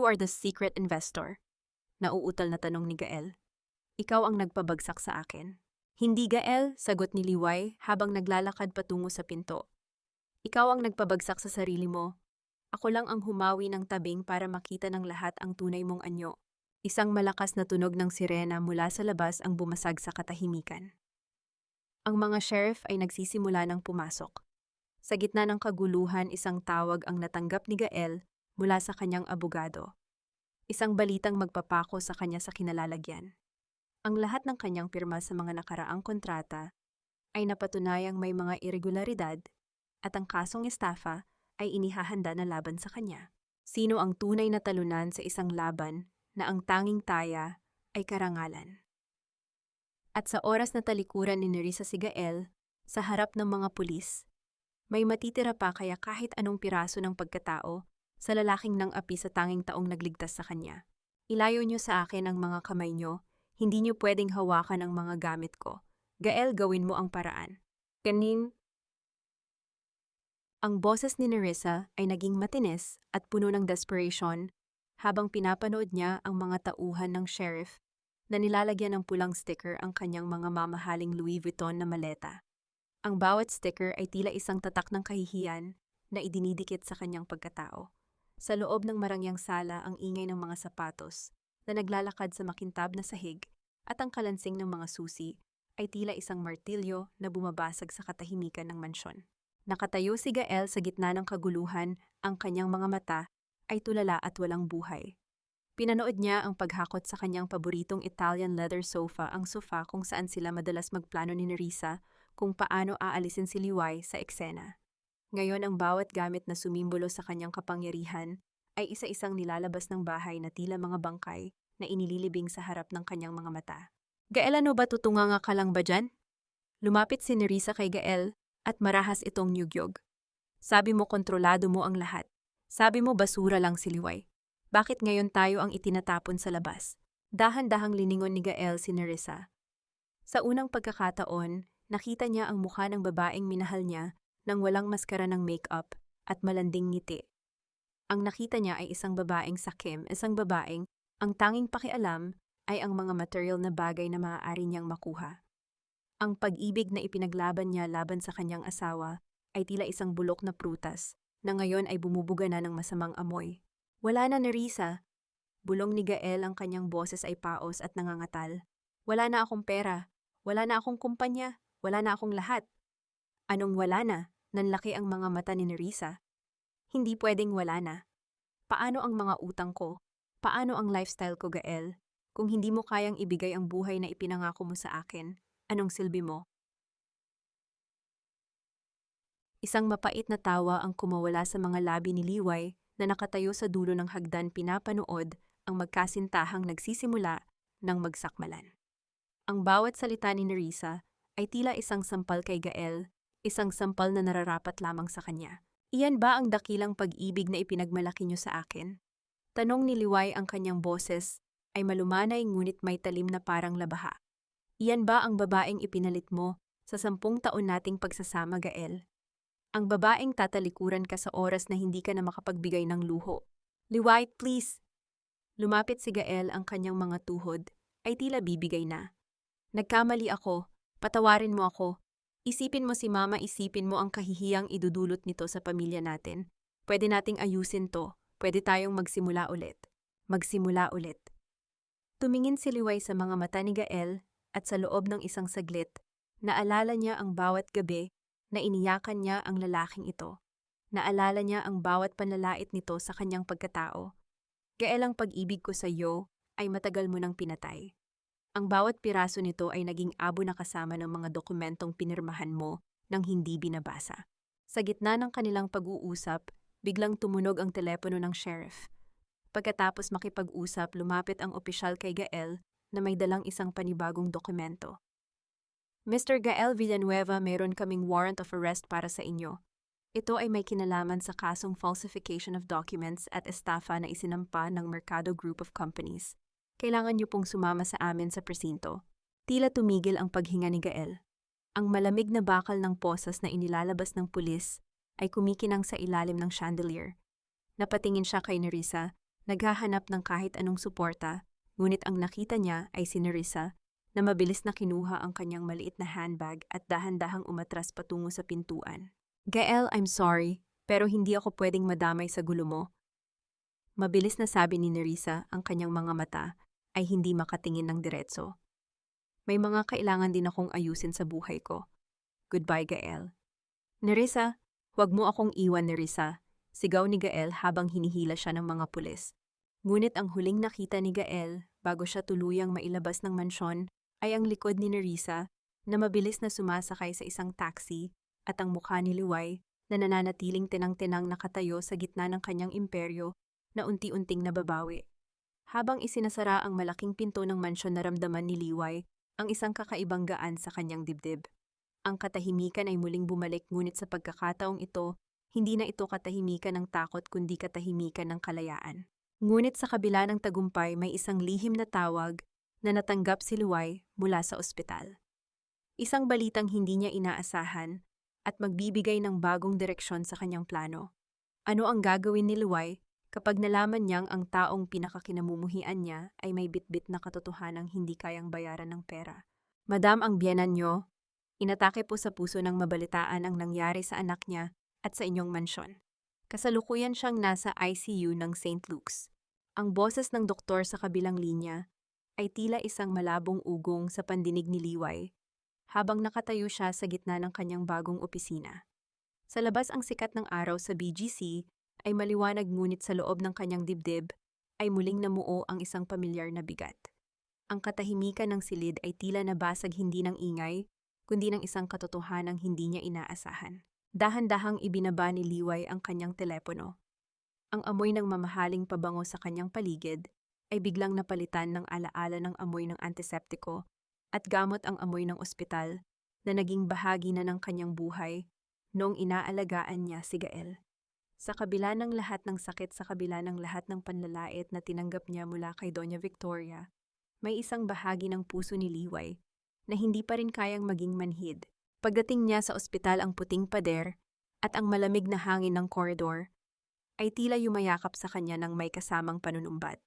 [SPEAKER 1] are the secret investor. Nauutal na tanong ni Gael. Ikaw ang nagpabagsak sa akin. Hindi, Gael, sagot ni Liway habang naglalakad patungo sa pinto. Ikaw ang nagpabagsak sa sarili mo. Ako lang ang humawi ng tabing para makita ng lahat ang tunay mong anyo. Isang malakas na tunog ng sirena mula sa labas ang bumasag sa katahimikan. Ang mga sheriff ay nagsisimula ng pumasok. Sa gitna ng kaguluhan, isang tawag ang natanggap ni Gael mula sa kanyang abogado. Isang balitang magpapako sa kanya sa kinalalagyan. Ang lahat ng kanyang pirma sa mga nakaraang kontrata ay napatunayang may mga irregularidad at ang kasong estafa ay inihahanda na laban sa kanya. Sino ang tunay na talunan sa isang laban na ang tanging taya ay karangalan? At sa oras na talikuran ni Nerissa si Gael sa harap ng mga pulis, may matitira pa kaya kahit anong piraso ng pagkatao sa lalaking nang api sa tanging taong nagligtas sa kanya. Ilayo niyo sa akin ang mga kamay niyo, hindi niyo pwedeng hawakan ang mga gamit ko. Gael, gawin mo ang paraan. Ang boses ni Nerissa ay naging matinis at puno ng desperation habang pinapanood niya ang mga tauhan ng sheriff na nilalagyan ng pulang sticker ang kanyang mga mamahaling Louis Vuitton na maleta. Ang bawat sticker ay tila isang tatak ng kahihiyan na idinidikit sa kanyang pagkatao. Sa loob ng marangyang sala ang ingay ng mga sapatos na naglalakad sa makintab na sahig at ang kalansing ng mga susi ay tila isang martilyo na bumabasag sa katahimikan ng mansyon. Nakatayo si Gael sa gitna ng kaguluhan, ang kanyang mga mata ay tulala at walang buhay. Pinanood niya ang paghakot sa kanyang paboritong Italian leather sofa, ang sofa kung saan sila madalas magplano ni Nerissa kung paano aalisin si Liway sa eksena. Ngayon ang bawat gamit na sumimbolo sa kanyang kapangyarihan ay isa-isang nilalabas ng bahay na tila mga bangkay na inililibing sa harap ng kanyang mga mata. Gael, ano ba, tutunganga ka lang ba dyan? Lumapit si Nerissa kay Gael at marahas itong nyugyog. Sabi mo kontrolado mo ang lahat. Sabi mo basura lang si Liway. Bakit ngayon tayo ang itinatapon sa labas? Dahan-dahang liningon ni Gael si Nerissa. Sa unang pagkakataon, nakita niya ang mukha ng babaeng minahal niya nang walang maskara ng makeup at malanding ngiti. Ang nakita niya ay isang babaeng sakim, isang babaeng ang tanging pakialam ay ang mga material na bagay na maaari niyang makuha. Ang pag-ibig na ipinaglaban niya laban sa kanyang asawa ay tila isang bulok na prutas na ngayon ay bumubuga na ng masamang amoy. Wala na, Nerissa. Bulong ni Gael, ang kanyang boses ay paos at nangangatal. Wala na akong pera. Wala na akong kumpanya. Wala na akong lahat. Anong wala na? Nanlaki ang mga mata ni Nerissa. Hindi pwedeng wala na. Paano ang mga utang ko? Paano ang lifestyle ko, Gael? Kung hindi mo kayang ibigay ang buhay na ipinangako mo sa akin, anong silbi mo? Isang mapait na tawa ang kumawala sa mga labi ni Liway na nakatayo sa dulo ng hagdan, pinapanood ang magkasintahang nagsisimula ng magsakmalan. Ang bawat salita ni Nerissa ay tila isang sampal kay Gael, isang sampal na nararapat lamang sa kanya. Iyan ba ang dakilang pag-ibig na ipinagmalaki niyo sa akin? Tanong ni Liway, ang kanyang boses ay malumanay ngunit may talim na parang labaha. Iyan ba ang babaeng ipinalit mo sa 10 taon nating pagsasama, Gael? Ang babaeng tatalikuran ka sa oras na hindi ka na makapagbigay ng luho. Liway, please! Lumapit si Gael, ang kanyang mga tuhod ay tila bibigay na. Nagkamali ako, patawarin mo ako. Isipin mo si Mama, isipin mo ang kahihiyang idudulot nito sa pamilya natin. Pwede nating ayusin to, pwede tayong magsimula ulit. Magsimula ulit. Tumingin si Liway sa mga mata ni Gael at sa loob ng isang saglit, naalala niya ang bawat gabi na iniyakan niya ang lalaking ito. Naalala niya ang bawat panlalait nito sa kanyang pagkatao. Gael, ang pag-ibig ko sa iyo ay matagal mo nang pinatay. Ang bawat piraso nito ay naging abo na kasama ng mga dokumentong pinirmahan mo nang hindi binabasa. Sa gitna ng kanilang pag-uusap, biglang tumunog ang telepono ng sheriff. Pagkatapos makipag-usap, lumapit ang opisyal kay Gael na may dalang isang panibagong dokumento. Mr. Gael Villanueva, meron kaming warrant of arrest para sa inyo. Ito ay may kinalaman sa kasong falsification of documents at estafa na isinampa ng Mercado Group of Companies. Kailangan niyo pong sumama sa amin sa presinto. Tila tumigil ang paghinga ni Gael. Ang malamig na bakal ng posas na inilalabas ng pulis ay kumikinang sa ilalim ng chandelier. Napatingin siya kay Nerissa, naghahanap ng kahit anong suporta, ngunit ang nakita niya ay si Nerissa na mabilis na kinuha ang kanyang maliit na handbag at dahan-dahang umatras patungo sa pintuan. Gael, I'm sorry, pero hindi ako pwedeng madamay sa gulo mo. Mabilis na sabi ni Nerissa, ang kanyang mga mata ay hindi makatingin ng diretso. May mga kailangan din akong ayusin sa buhay ko. Goodbye, Gael. Nerissa, huwag mo akong iwan, Nerissa. Sigaw ni Gael habang hinihila siya ng mga pulis. Ngunit ang huling nakita ni Gael bago siya tuluyang mailabas ng mansyon ay ang likod ni Nerissa na mabilis na sumasakay sa isang taxi at ang mukha ni Liway na nananatiling tinang-tinang nakatayo sa gitna ng kanyang imperyo na unti-unting nababawi. Habang isinasara ang malaking pinto ng mansyon, naramdaman ni Liway ang isang kakaibang gaan sa kanyang dibdib. Ang katahimikan ay muling bumalik, ngunit sa pagkakataong ito, hindi na ito katahimikan ng takot kundi katahimikan ng kalayaan. Ngunit sa kabila ng tagumpay, may isang lihim na tawag na natanggap si Liway mula sa ospital. Isang balitang hindi niya inaasahan at magbibigay ng bagong direksyon sa kanyang plano. Ano ang gagawin ni Liway kapag nalaman niyang ang taong pinakakinamumuhian niya ay may bitbit na katotohanang hindi kayang bayaran ng pera? Madam, ang biyenan niyo, inatake po sa puso ng mabalitaan ang nangyari sa anak niya at sa inyong mansyon. Kasalukuyan siyang nasa ICU ng St. Luke's. Ang boses ng doktor sa kabilang linya ay tila isang malabong ugong sa pandinig ni Liway habang nakatayo siya sa gitna ng kanyang bagong opisina. Sa labas, ang sikat ng araw sa BGC ay maliwanag, ngunit sa loob ng kanyang dibdib ay muling namuo ang isang pamilyar na bigat. Ang katahimikan ng silid ay tila nabasag hindi ng ingay, kundi ng isang katotohanang hindi niya inaasahan. Dahan-dahang ibinaba ni Liway ang kanyang telepono. Ang amoy ng mamahaling pabango sa kanyang paligid ay biglang napalitan ng alaala ng amoy ng antiseptiko at gamot ang amoy ng ospital na naging bahagi na ng kanyang buhay noong inaalagaan niya si Gael. Sa kabila ng lahat ng sakit, sa kabila ng lahat ng panlalait na tinanggap niya mula kay Doña Victoria, may isang bahagi ng puso ni Liway na hindi pa rin kayang maging manhid. Pagdating niya sa ospital, ang puting pader at ang malamig na hangin ng koridor ay tila yumayakap sa kanya ng may kasamang panunumbat.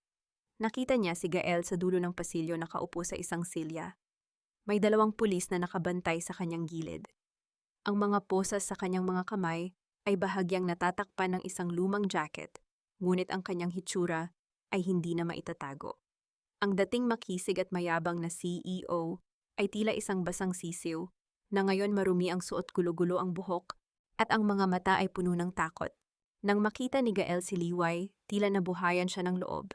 [SPEAKER 1] Nakita niya si Gael sa dulo ng pasilyo nakaupo sa isang silya. May 2 pulis na nakabantay sa kanyang gilid. Ang mga posas sa kanyang mga kamay ay bahagyang natatakpan ng isang lumang jacket, ngunit ang kanyang hitsura ay hindi na maitatago. Ang dating makisig at mayabang na CEO ay tila isang basang sisiw na ngayon marumi ang suot, gulo-gulo ang buhok at ang mga mata ay puno ng takot. Nang makita ni Gael si Liway, tila nabuhayan siya ng loob.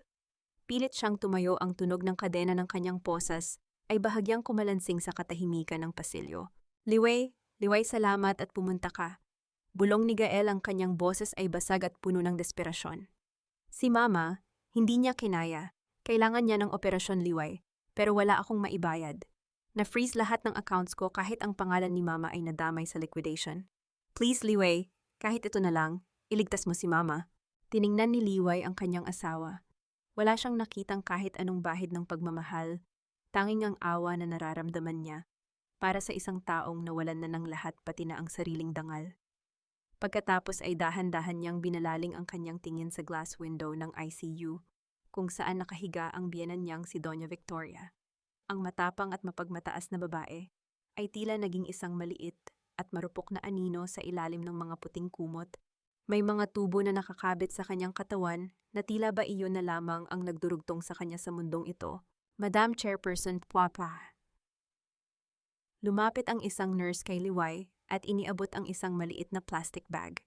[SPEAKER 1] Pilit siyang tumayo, ang tunog ng kadena ng kanyang posas ay bahagyang kumalansing sa katahimikan ng pasilyo. Liway, salamat at pumunta ka. Bulong ni Gael, ang kanyang boses ay basag at puno ng desperasyon. Si Mama, hindi niya kinaya. Kailangan niya ng operasyon, Liway, pero wala akong maibayad. Na-freeze lahat ng accounts ko kahit ang pangalan ni Mama ay nadamay sa liquidation. Please, Liway, kahit ito na lang, iligtas mo si Mama. Tiningnan ni Liway ang kanyang asawa. Wala siyang nakitang kahit anong bahid ng pagmamahal, tanging ang awa na nararamdaman niya para sa isang taong nawalan na ng lahat, pati na ang sariling dangal. Pagkatapos ay dahan-dahan niyang binalaling ang kanyang tingin sa glass window ng ICU, kung saan nakahiga ang biyenan niyang si Doña Victoria. Ang matapang at mapagmataas na babae ay tila naging isang maliit at marupok na anino sa ilalim ng mga puting kumot. May mga tubo na nakakabit sa kanyang katawan na tila ba iyon na lamang ang nagdurugtong sa kanya sa mundong ito. Madam Chairperson Papa. Lumapit ang isang nurse kay Liway at iniabot ang isang maliit na plastic bag.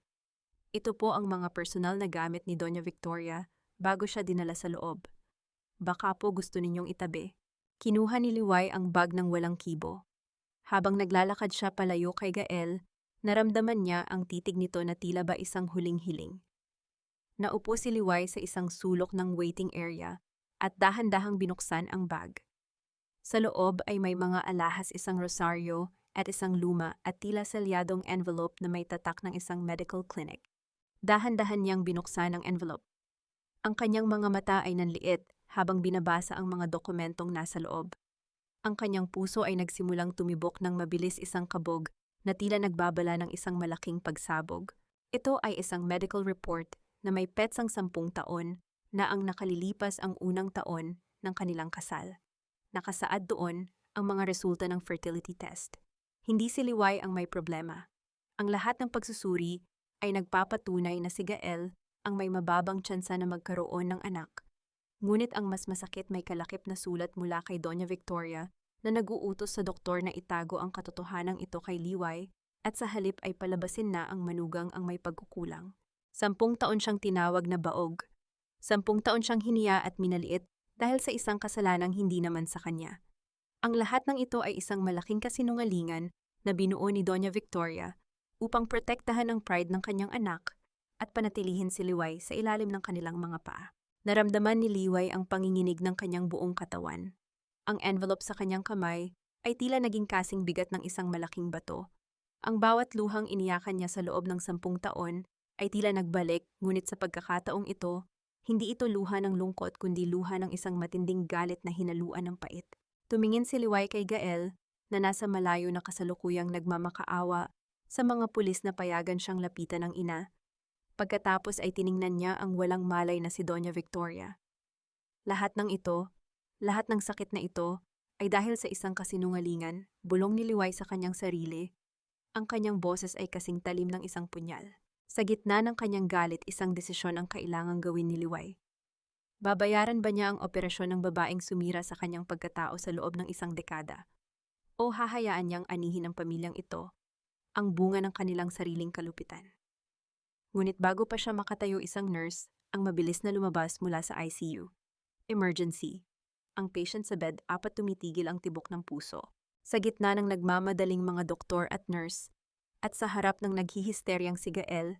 [SPEAKER 1] Ito po ang mga personal na gamit ni Doña Victoria bago siya dinala sa loob. Baka po gusto ninyong itabi. Kinuha ni Liway ang bag ng walang kibo. Habang naglalakad siya palayo kay Gael, naramdaman niya ang titig nito na tila ba isang huling hiling. Naupo si Liway sa isang sulok ng waiting area at dahan-dahang binuksan ang bag. Sa loob ay may mga alahas, isang rosaryo at isang luma at tila selyadong envelope na may tatak ng isang medical clinic. Dahan-dahan niyang binuksan ang envelope. Ang kanyang mga mata ay nanliit habang binabasa ang mga dokumentong nasa loob. Ang kanyang puso ay nagsimulang tumibok ng mabilis, isang kabog na tila nagbabala ng isang malaking pagsabog. Ito ay isang medical report na may petsang 10 taon na ang nakalilipas ang unang taon ng kanilang kasal. Nakasaad doon ang mga resulta ng fertility test. Hindi si Liway ang may problema. Ang lahat ng pagsusuri ay nagpapatunay na si Gael ang may mababang tsansa na magkaroon ng anak. Ngunit ang mas masakit, may kalakip na sulat mula kay Doña Victoria na nag-uutos sa doktor na itago ang katotohanang ito kay Liway at sa halip ay palabasin na ang manugang ang may pagkukulang. 10 taon siyang tinawag na baog. 10 taon siyang hiniya at minaliit dahil sa isang kasalanang hindi naman sa kanya. Ang lahat ng ito ay isang malaking kasinungalingan na binuo ni Doña Victoria upang protektahan ang pride ng kanyang anak at panatilihin si Liway sa ilalim ng kanilang mga paa. Naramdaman ni Liway ang panginginig ng kanyang buong katawan. Ang envelope sa kanyang kamay ay tila naging kasing bigat ng isang malaking bato. Ang bawat luhang iniyakan niya sa loob ng 10 taon ay tila nagbalik, ngunit sa pagkakataong ito, hindi ito luha ng lungkot kundi luha ng isang matinding galit na hinaluan ng pait. Tumingin si Liway kay Gael na nasa malayo na kasalukuyang nagmamakaawa sa mga pulis na payagan siyang lapitan ng ina. Pagkatapos ay tiningnan niya ang walang malay na si Doña Victoria. Lahat ng ito, lahat ng sakit na ito, ay dahil sa isang kasinungalingan, bulong ni Liway sa kanyang sarili. Ang kanyang boses ay kasing talim ng isang punyal. Sa gitna ng kanyang galit, isang desisyon ang kailangang gawin ni Liway. Babayaran ba niya ang operasyon ng babaeng sumira sa kanyang pagkatao sa loob ng 1 dekada? O hahayaan niyang anihin ng pamilyang ito ang bunga ng kanilang sariling kalupitan? Ngunit bago pa siya makatayo, isang nurse ang mabilis na lumabas mula sa ICU. Emergency. Ang patient sa bed, 4 tumitigil ang tibok ng puso. Sa gitna ng nagmamadaling mga doktor at nurse, at sa harap ng naghihisteryang si Gael,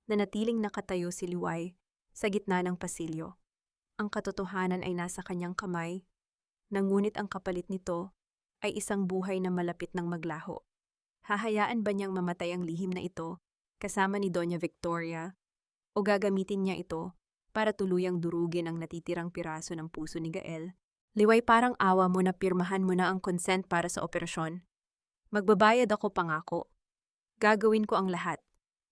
[SPEAKER 1] nanatiling nakatayo si Liway sa gitna ng pasilyo. Ang katotohanan ay nasa kanyang kamay, ngunit ang kapalit nito ay isang buhay na malapit ng maglaho. Hahayaan ba niyang mamatay ang lihim na ito kasama ni Doña Victoria o gagamitin niya ito para tuluyang durugin ang natitirang piraso ng puso ni Gael? Liway, parang awa mo na pirmahan mo na ang consent para sa operasyon. Magbabayad ako, pangako. Gagawin ko ang lahat.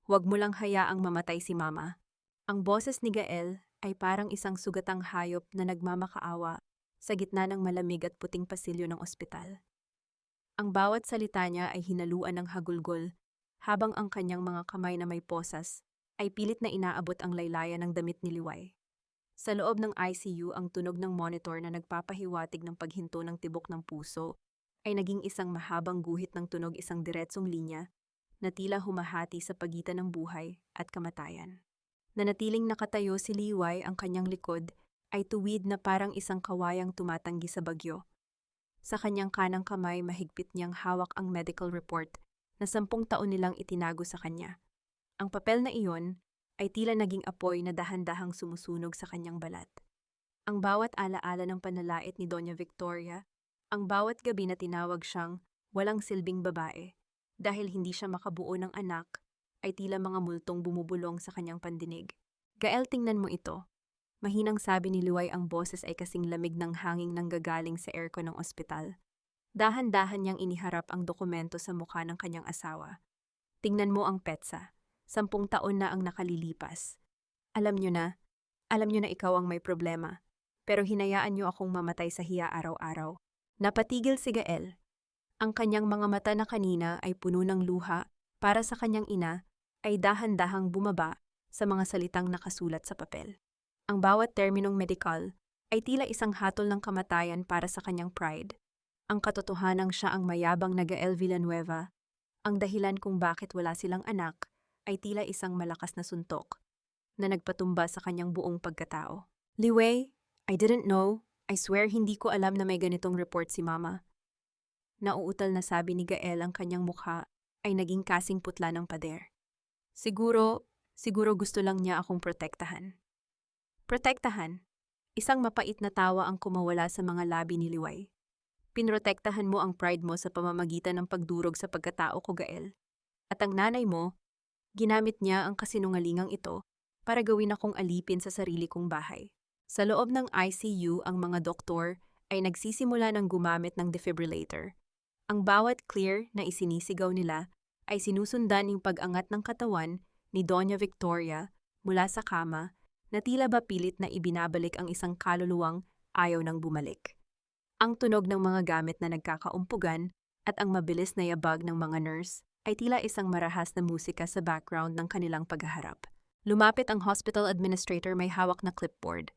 [SPEAKER 1] Huwag mo lang hayaang mamatay si Mama. Ang boses ni Gael ay parang isang sugatang hayop na nagmamakaawa sa gitna ng malamig at puting pasilyo ng ospital. Ang bawat salita niya ay hinaluan ng hagulgol, habang ang kanyang mga kamay na may posas ay pilit na inaabot ang laylayan ng damit ni Liway. Sa loob ng ICU, ang tunog ng monitor na nagpapahiwatig ng paghinto ng tibok ng puso ay naging isang mahabang guhit ng tunog, isang diretsong linya na tila humahati sa pagitan ng buhay at kamatayan. Nanatiling nakatayo si Liway, ang kanyang likod ay tuwid na parang isang kawayang tumatanggi sa bagyo. Sa kanyang kanang kamay, mahigpit niyang hawak ang medical report na 10 taon nilang itinago sa kanya. Ang papel na iyon ay tila naging apoy na dahan-dahang sumusunog sa kanyang balat. Ang bawat alaala ng panalait ni Doña Victoria, ang bawat gabi na tinawag siyang walang silbing babae dahil hindi siya makabuo ng anak, ay tila mga multong bumubulong sa kanyang pandinig. Gael, tingnan mo ito. Mahinang sabi ni Liway, ang boses ay kasing lamig ng hanging nanggagaling sa aircon ng ospital. Dahan-dahan niyang iniharap ang dokumento sa mukha ng kanyang asawa. Tingnan mo ang petsa. 10 taon na ang nakalilipas. Alam niyo na ikaw ang may problema, pero hinayaan niyo akong mamatay sa hiya araw-araw. Napatigil si Gael. Ang kanyang mga mata na kanina ay puno ng luha para sa kanyang ina ay dahan-dahang bumaba sa mga salitang nakasulat sa papel. Ang bawat terminong medikal ay tila isang hatol ng kamatayan para sa kanyang pride. Ang katotohanang siya ang mayabang na Gael Villanueva, ang dahilan kung bakit wala silang anak, ay tila isang malakas na suntok na nagpatumba sa kanyang buong pagkatao. Liway, I didn't know. I swear hindi ko alam na may ganitong report si Mama. Nauutal na sabi ni Gael, ang kanyang mukha ay naging kasing putla ng pader. Siguro gusto lang niya akong protektahan. Protektahan? Isang mapait na tawa ang kumawala sa mga labi ni Liway. Pinrotektahan mo ang pride mo sa pamamagitan ng pagdurog sa pagkatao ko, Gael. At ang nanay mo, ginamit niya ang kasinungalingang ito para gawin akong alipin sa sarili kong bahay. Sa loob ng ICU, ang mga doktor ay nagsisimula ng gumamit ng defibrillator. Ang bawat clear na isinisigaw nila ay sinusundan ng pag-angat ng katawan ni Doña Victoria mula sa kama na tila ba pilit na ibinabalik ang isang kaluluwang ayaw nang bumalik. Ang tunog ng mga gamit na nagkakaumpugan at ang mabilis na yabag ng mga nurse ay tila isang marahas na musika sa background ng kanilang paghaharap. Lumapit ang hospital administrator, may hawak na clipboard.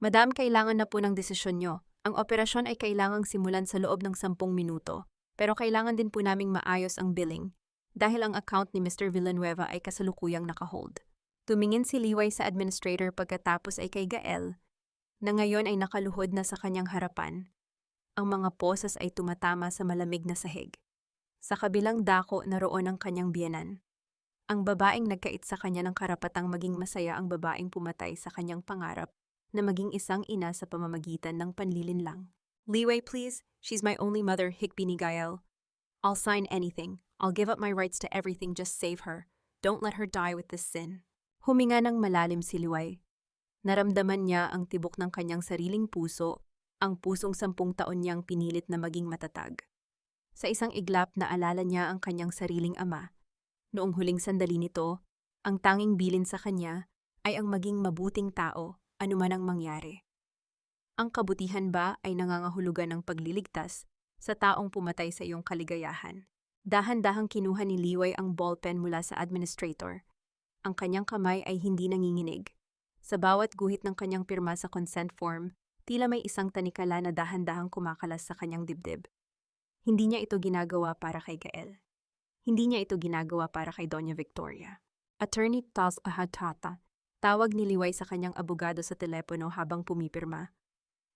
[SPEAKER 1] Madam, kailangan na po ng desisyon nyo. Ang operasyon ay kailangang simulan sa loob ng 10 minuto, pero kailangan din po naming maayos ang billing dahil ang account ni Mr. Villanueva ay kasalukuyang nakahold. Tumingin si Liway sa administrator pagkatapos ay kay Gael, na ngayon ay nakaluhod na sa kanyang harapan. Ang mga posas ay tumatama sa malamig na sahig. Sa kabilang dako naroon ang kanyang biyenan. Ang babaeng nagkait sa kanya ng karapatang maging masaya, ang babaeng pumatay sa kanyang pangarap na maging isang ina sa pamamagitan ng panlilinlang. Liway, please. She's my only mother, hikbi ni Gael. I'll sign anything. I'll give up my rights to everything, just save her. Don't let her die with this sin. Huminga ng malalim si Liway. Naramdaman niya ang tibok ng kanyang sariling puso, ang pusong 10 taon niyang pinilit na maging matatag. Sa isang iglap, naalala niya ang kanyang sariling ama. Noong huling sandali nito, ang tanging bilin sa kanya ay ang maging mabuting tao, anuman ang mangyari. Ang kabutihan ba ay nangangahulugan ng pagliligtas sa taong pumatay sa iyong kaligayahan? Dahan-dahang kinuha ni Liway ang ballpen mula sa administrator. Ang kanyang kamay ay hindi nanginginig. Sa bawat guhit ng kanyang pirma sa consent form, tila may isang tanikala na dahan-dahang kumakalas sa kanyang dibdib. Hindi niya ito ginagawa para kay Gael. Hindi niya ito ginagawa para kay Doña Victoria. Attorney Tas Ahatata, tawag ni Liway sa kanyang abogado sa telepono habang pumipirma.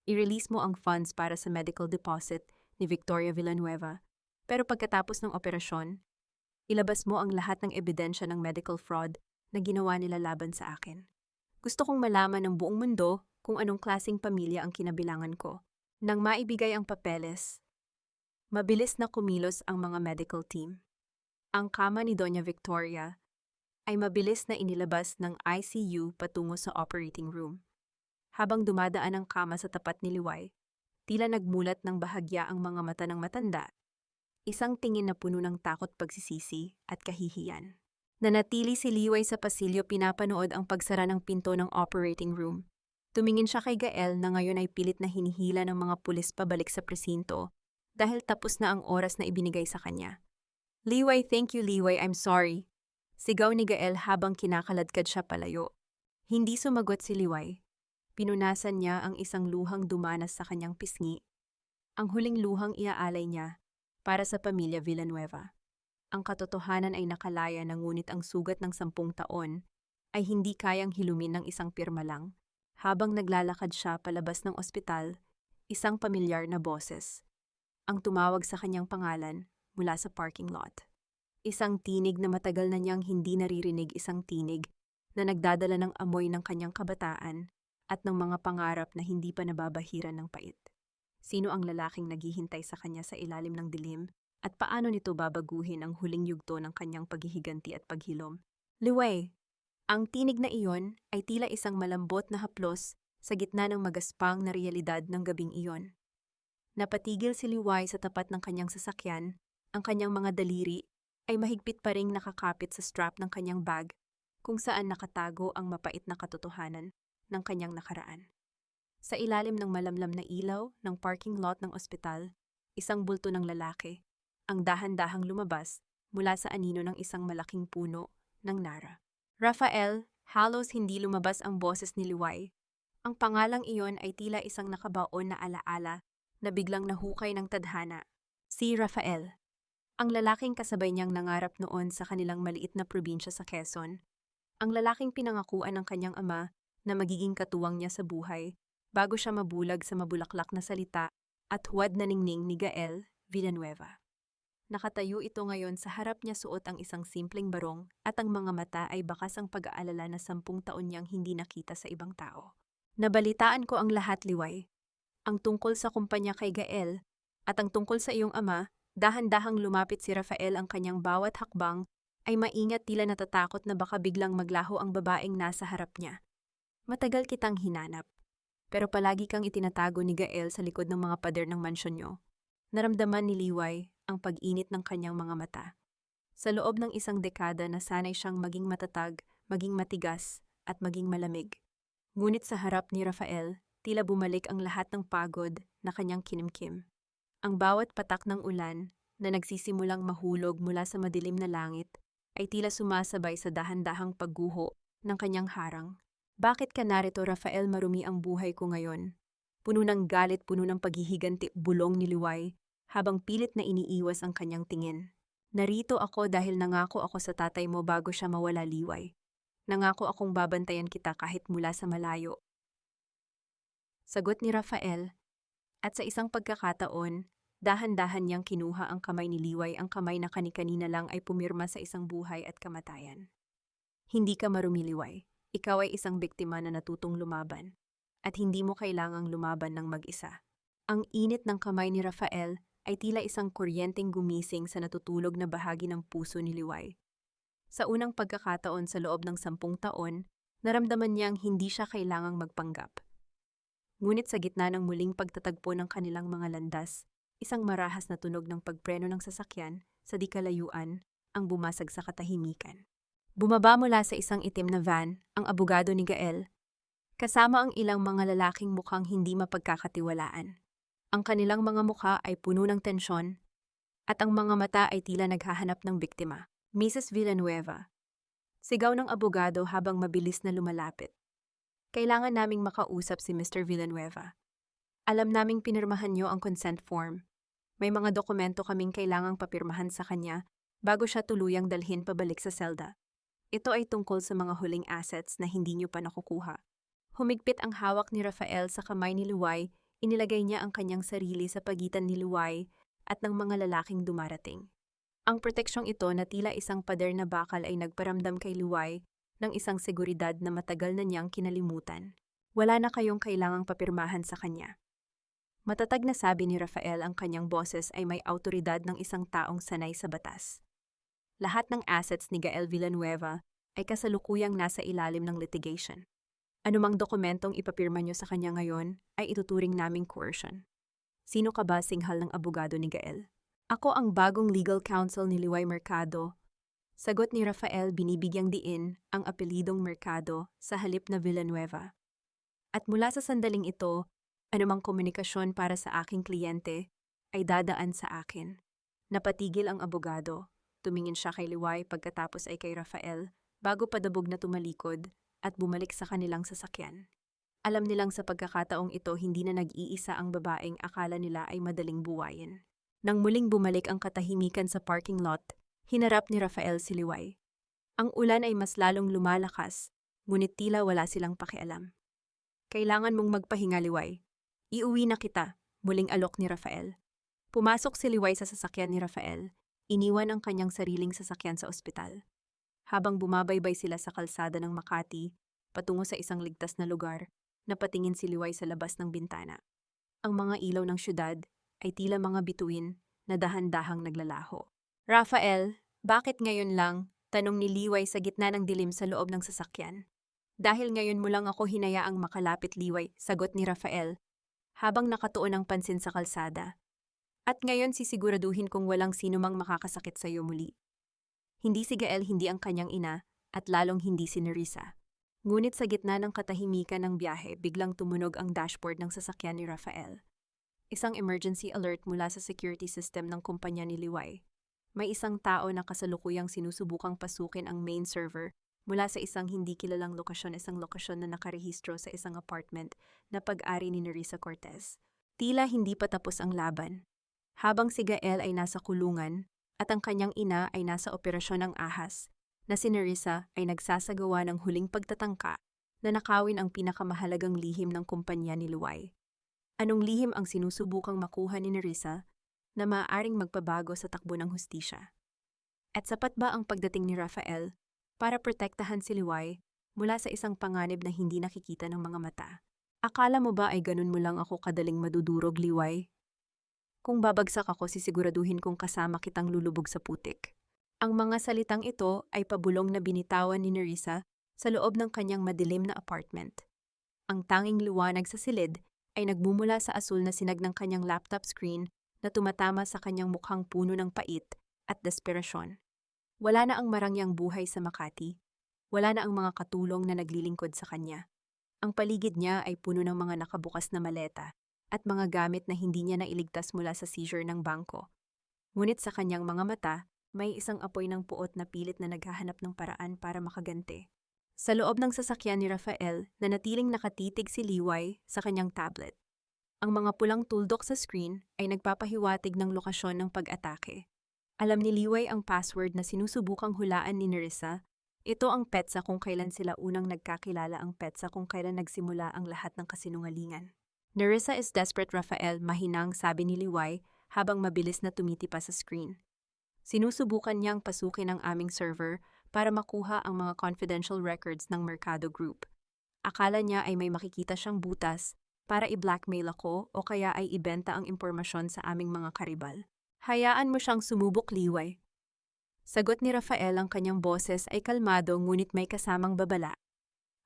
[SPEAKER 1] I-release mo ang funds para sa medical deposit ni Victoria Villanueva. Pero pagkatapos ng operasyon, ilabas mo ang lahat ng ebidensya ng medical fraud na ginawa nila laban sa akin. Gusto kong malaman ng buong mundo kung anong klaseng pamilya ang kinabilangan ko. Nang maibigay ang papeles, mabilis na kumilos ang mga medical team. Ang kama ni Doña Victoria ay mabilis na inilabas ng ICU patungo sa operating room. Habang dumadaan ang kama sa tapat ni Liway, tila nagmulat ng bahagya ang mga mata ng matanda. Isang tingin na puno ng takot, pagsisisi at kahihiyan. Nanatili si Liway sa pasilyo, pinapanood ang pagsara ng pinto ng operating room. Tumingin siya kay Gael na ngayon ay pilit na hinihila ng mga pulis pabalik sa presinto dahil tapos na ang oras na ibinigay sa kanya. Liway, thank you Liway, I'm sorry. Sigaw ni Gael habang kinakaladkad siya palayo. Hindi sumagot si Liway. Pinunasan niya ang isang luhang dumanas sa kanyang pisngi. Ang huling luhang iaalay niya para sa pamilya Villanueva. Ang katotohanan ay nakalaya na, ngunit ang sugat ng 10 taon ay hindi kayang hilumin ng isang pirma lang. Habang naglalakad siya palabas ng ospital, isang pamilyar na boses ang tumawag sa kanyang pangalan mula sa parking lot. Isang tinig na matagal na niyang hindi naririnig, isang tinig na nagdadala ng amoy ng kanyang kabataan at ng mga pangarap na hindi pa nababahiran ng pait. Sino ang lalaking naghihintay sa kanya sa ilalim ng dilim at paano nito babaguhin ang huling yugto ng kanyang paghihiganti at paghilom? Liway! Ang tinig na iyon ay tila isang malambot na haplos sa gitna ng magaspang na realidad ng gabing iyon. Napatigil si Liway sa tapat ng kanyang sasakyan, ang kanyang mga daliri ay mahigpit pa ring nakakapit sa strap ng kanyang bag kung saan nakatago ang mapait na katotohanan ng kanyang nakaraan. Sa ilalim ng malamlam na ilaw ng parking lot ng ospital, isang bulto ng lalaki ang dahan-dahang lumabas mula sa anino ng isang malaking puno ng nara. Rafael, halos hindi lumabas ang boses ni Liway. Ang pangalang iyon ay tila isang nakabaon na alaala na biglang nahukay ng tadhana. Si Rafael, ang lalaking kasabay niyang nangarap noon sa kanilang maliit na probinsya sa Quezon. Ang lalaking pinangakuan ng kanyang ama na magiging katuwang niya sa buhay bago siya mabulag sa mabulaklak na salita at huwad na ningning ni Gael Villanueva. Nakatayo ito ngayon, sa harap niya suot ang isang simpleng barong at ang mga mata ay bakas ang pag-aalala na 10 taon niyang hindi nakita sa ibang tao. Nabalitaan ko ang lahat, Liway. Ang tungkol sa kumpanya kay Gael at ang tungkol sa iyong ama. Dahan-dahang lumapit si Rafael, ang kanyang bawat hakbang ay maingat, tila natatakot na baka biglang maglaho ang babaeng nasa harap niya. Matagal kitang hinanap, pero palagi kang itinatago ni Gael sa likod ng mga pader ng mansyon niyo. Naramdaman ni Liway ang pag-init ng kanyang mga mata. Sa loob ng isang dekada na sanay siyang maging matatag, maging matigas, at maging malamig. Ngunit sa harap ni Rafael, tila bumalik ang lahat ng pagod na kanyang kinimkim. Ang bawat patak ng ulan na nagsisimulang mahulog mula sa madilim na langit ay tila sumasabay sa dahan-dahang pagguho ng kanyang harang. Bakit ka narito, Rafael? Marumi ang buhay ko ngayon. Puno ng galit, puno ng paghihiganti, bulong ni Liway habang pilit na iniiwas ang kanyang tingin. Narito ako dahil nangako ako sa tatay mo bago siya mawala, Liway. Nangako akong babantayan kita kahit mula sa malayo. Sagot ni Rafael, at sa isang pagkakataon, dahan-dahan niyang kinuha ang kamay ni Liway, ang kamay na kani-kanina lang ay pumirma sa isang buhay at kamatayan. Hindi ka marumi, Liway. Ikaw ay isang biktima na natutong lumaban. At hindi mo kailangang lumaban ng mag-isa. Ang init ng kamay ni Rafael ay tila isang kuryenteng gumising sa natutulog na bahagi ng puso ni Liway. Sa unang pagkakataon sa loob ng 10 taon, naramdaman niyang hindi siya kailangang magpanggap. Ngunit sa gitna ng muling pagtatagpo ng kanilang mga landas, isang marahas na tunog ng pagpreno ng sasakyan sa di kalayuan ang bumasag sa katahimikan. Bumaba mula sa isang itim na van ang abogado ni Gael, kasama ang ilang mga lalaking mukhang hindi mapagkakatiwalaan. Ang kanilang mga mukha ay puno ng tensyon at ang mga mata ay tila naghahanap ng biktima. Mrs. Villanueva, sigaw ng abogado habang mabilis na lumalapit. Kailangan naming makausap si Mr. Villanueva. Alam naming pinirmahan niyo ang consent form. May mga dokumento kaming kailangang papirmahan sa kanya bago siya tuluyang dalhin pabalik sa selda. Ito ay tungkol sa mga huling assets na hindi niyo pa nakukuha. Humigpit ang hawak ni Rafael sa kamay ni Liway, Inilagay niya ang kanyang sarili sa pagitan ni Luwai at ng mga lalaking dumarating. Ang proteksyong ito na tila isang pader na bakal ay nagparamdam kay Luwai ng isang seguridad na matagal na niyang kinalimutan. Wala na kayong kailangang papirmahan sa kanya. Matatag na sabi ni Rafael, ang kanyang boses ay may autoridad ng isang taong sanay sa batas. Lahat ng assets ni Gael Villanueva ay kasalukuyang nasa ilalim ng litigation. Anumang dokumentong ipapirma niyo sa kanya ngayon ay ituturing naming coercion. Sino ka ba, singhal ng abogado ni Gael? Ako ang bagong legal counsel ni Liway Mercado. Sagot ni Rafael, binibigyang diin ang apelidong Mercado sa halip na Villanueva. At mula sa sandaling ito, anumang komunikasyon para sa aking kliyente ay dadaan sa akin. Napatigil ang abogado. Tumingin siya kay Liway, pagkatapos ay kay Rafael, bago padabog na tumalikod at bumalik sa kanilang sasakyan. Alam nilang sa pagkakataong ito hindi na nag-iisa ang babaeng akala nila ay madaling buwayin. Nang muling bumalik ang katahimikan sa parking lot, hinarap ni Rafael si Liway. Ang ulan ay mas lalong lumalakas, ngunit tila wala silang pakialam. Kailangan mong magpahinga, Liway. Iuwi na kita, muling alok ni Rafael. Pumasok si Liway sa sasakyan ni Rafael, iniwan ang kanyang sariling sasakyan sa ospital. Habang bumabaybay sila sa kalsada ng Makati, patungo sa isang ligtas na lugar, napatingin si Liway sa labas ng bintana. Ang mga ilaw ng syudad ay tila mga bituin na dahan-dahang naglalaho. Rafael, bakit ngayon lang? Tanong ni Liway sa gitna ng dilim sa loob ng sasakyan. Dahil ngayon mo lang ako hinayaang makalapit, Liway, sagot ni Rafael, habang nakatuon ang pansin sa kalsada. At ngayon sisiguraduhin kong walang sino mang makakasakit sa iyo muli. Hindi si Gael, hindi ang kanyang ina, at lalong hindi si Nerissa. Ngunit sa gitna ng katahimikan ng biyahe, biglang tumunog ang dashboard ng sasakyan ni Rafael. Isang emergency alert mula sa security system ng kumpanya ni Liway. May isang tao na kasalukuyang sinusubukang pasukin ang main server mula sa isang hindi kilalang lokasyon, isang lokasyon na nakarehistro sa isang apartment na pag-ari ni Nerissa Cortez. Tila hindi pa tapos ang laban. Habang si Gael ay nasa kulungan at ang kanyang ina ay nasa operasyon ng ahas, na si Nerissa ay nagsasagawa ng huling pagtatangka na nakawin ang pinakamahalagang lihim ng kumpanya ni Liway. Anong lihim ang sinusubukang makuha ni Nerissa na maaaring magpabago sa takbo ng hustisya? At sapat ba ang pagdating ni Rafael para protektahan si Liway mula sa isang panganib na hindi nakikita ng mga mata? Akala mo ba ay ganun mo lang ako kadaling madudurog, Liway? Kung babagsak ako, sisiguraduhin kong kasama kitang lulubog sa putik. Ang mga salitang ito ay pabulong na binitawan ni Nerissa sa loob ng kanyang madilim na apartment. Ang tanging liwanag sa silid ay nagmumula sa asul na sinag ng kanyang laptop screen na tumatama sa kanyang mukhang puno ng pait at desperasyon. Wala na ang marangyang buhay sa Makati. Wala na ang mga katulong na naglilingkod sa kanya. Ang paligid niya ay puno ng mga nakabukas na maleta at mga gamit na hindi niya nailigtas mula sa seizure ng bangko. Ngunit sa kanyang mga mata, may isang apoy ng puot na pilit na naghahanap ng paraan para makaganti. Sa loob ng sasakyan ni Rafael, nanatiling nakatitig si Liway sa kanyang tablet. Ang mga pulang tuldok sa screen ay nagpapahiwatig ng lokasyon ng pag-atake. Alam ni Liway ang password na sinusubukang hulaan ni Nerissa. Ito ang petsa kung kailan sila unang nagkakilala, ang petsa kung kailan nagsimula ang lahat ng kasinungalingan. Nerissa is desperate, Rafael, mahinang sabi ni Liway habang mabilis na tumitipa sa screen. Sinusubukan niyang pasukin ang aming server para makuha ang mga confidential records ng Mercado Group. Akala niya ay may makikita siyang butas para i-blackmail ako o kaya ay ibenta ang impormasyon sa aming mga karibal. Hayaan mo siyang sumubok, Liway. Sagot ni Rafael, ang kanyang boses ay kalmado ngunit may kasamang babala.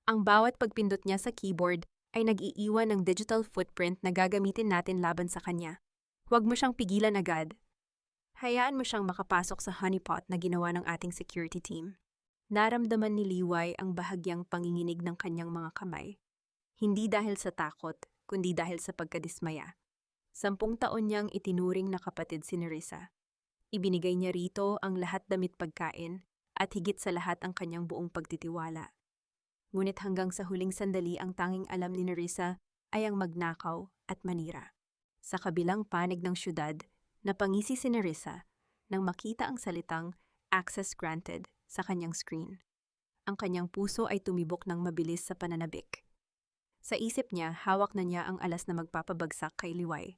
[SPEAKER 1] Ang bawat pagpindot niya sa keyboard ay nag-iiwan ng digital footprint na gagamitin natin laban sa kanya. Huwag mo siyang pigilan agad. Hayaan mo siyang makapasok sa honeypot na ginawa ng ating security team. Naramdaman ni Liway ang bahagyang panginginig ng kanyang mga kamay. Hindi dahil sa takot, kundi dahil sa pagkadismaya. 10 taon niyang itinuring na kapatid si Nerissa. Ibinigay niya rito ang lahat damit pagkain at higit sa lahat ang kanyang buong pagtitiwala. Ngunit hanggang sa huling sandali, ang tanging alam ni Nerissa ay ang magnakaw at manira. Sa kabilang panig ng syudad, napangisi si Nerissa nang makita ang salitang "access granted" sa kanyang screen. Ang kanyang puso ay tumibok ng mabilis sa pananabik. Sa isip niya, hawak na niya ang alas na magpapabagsak kay Liway.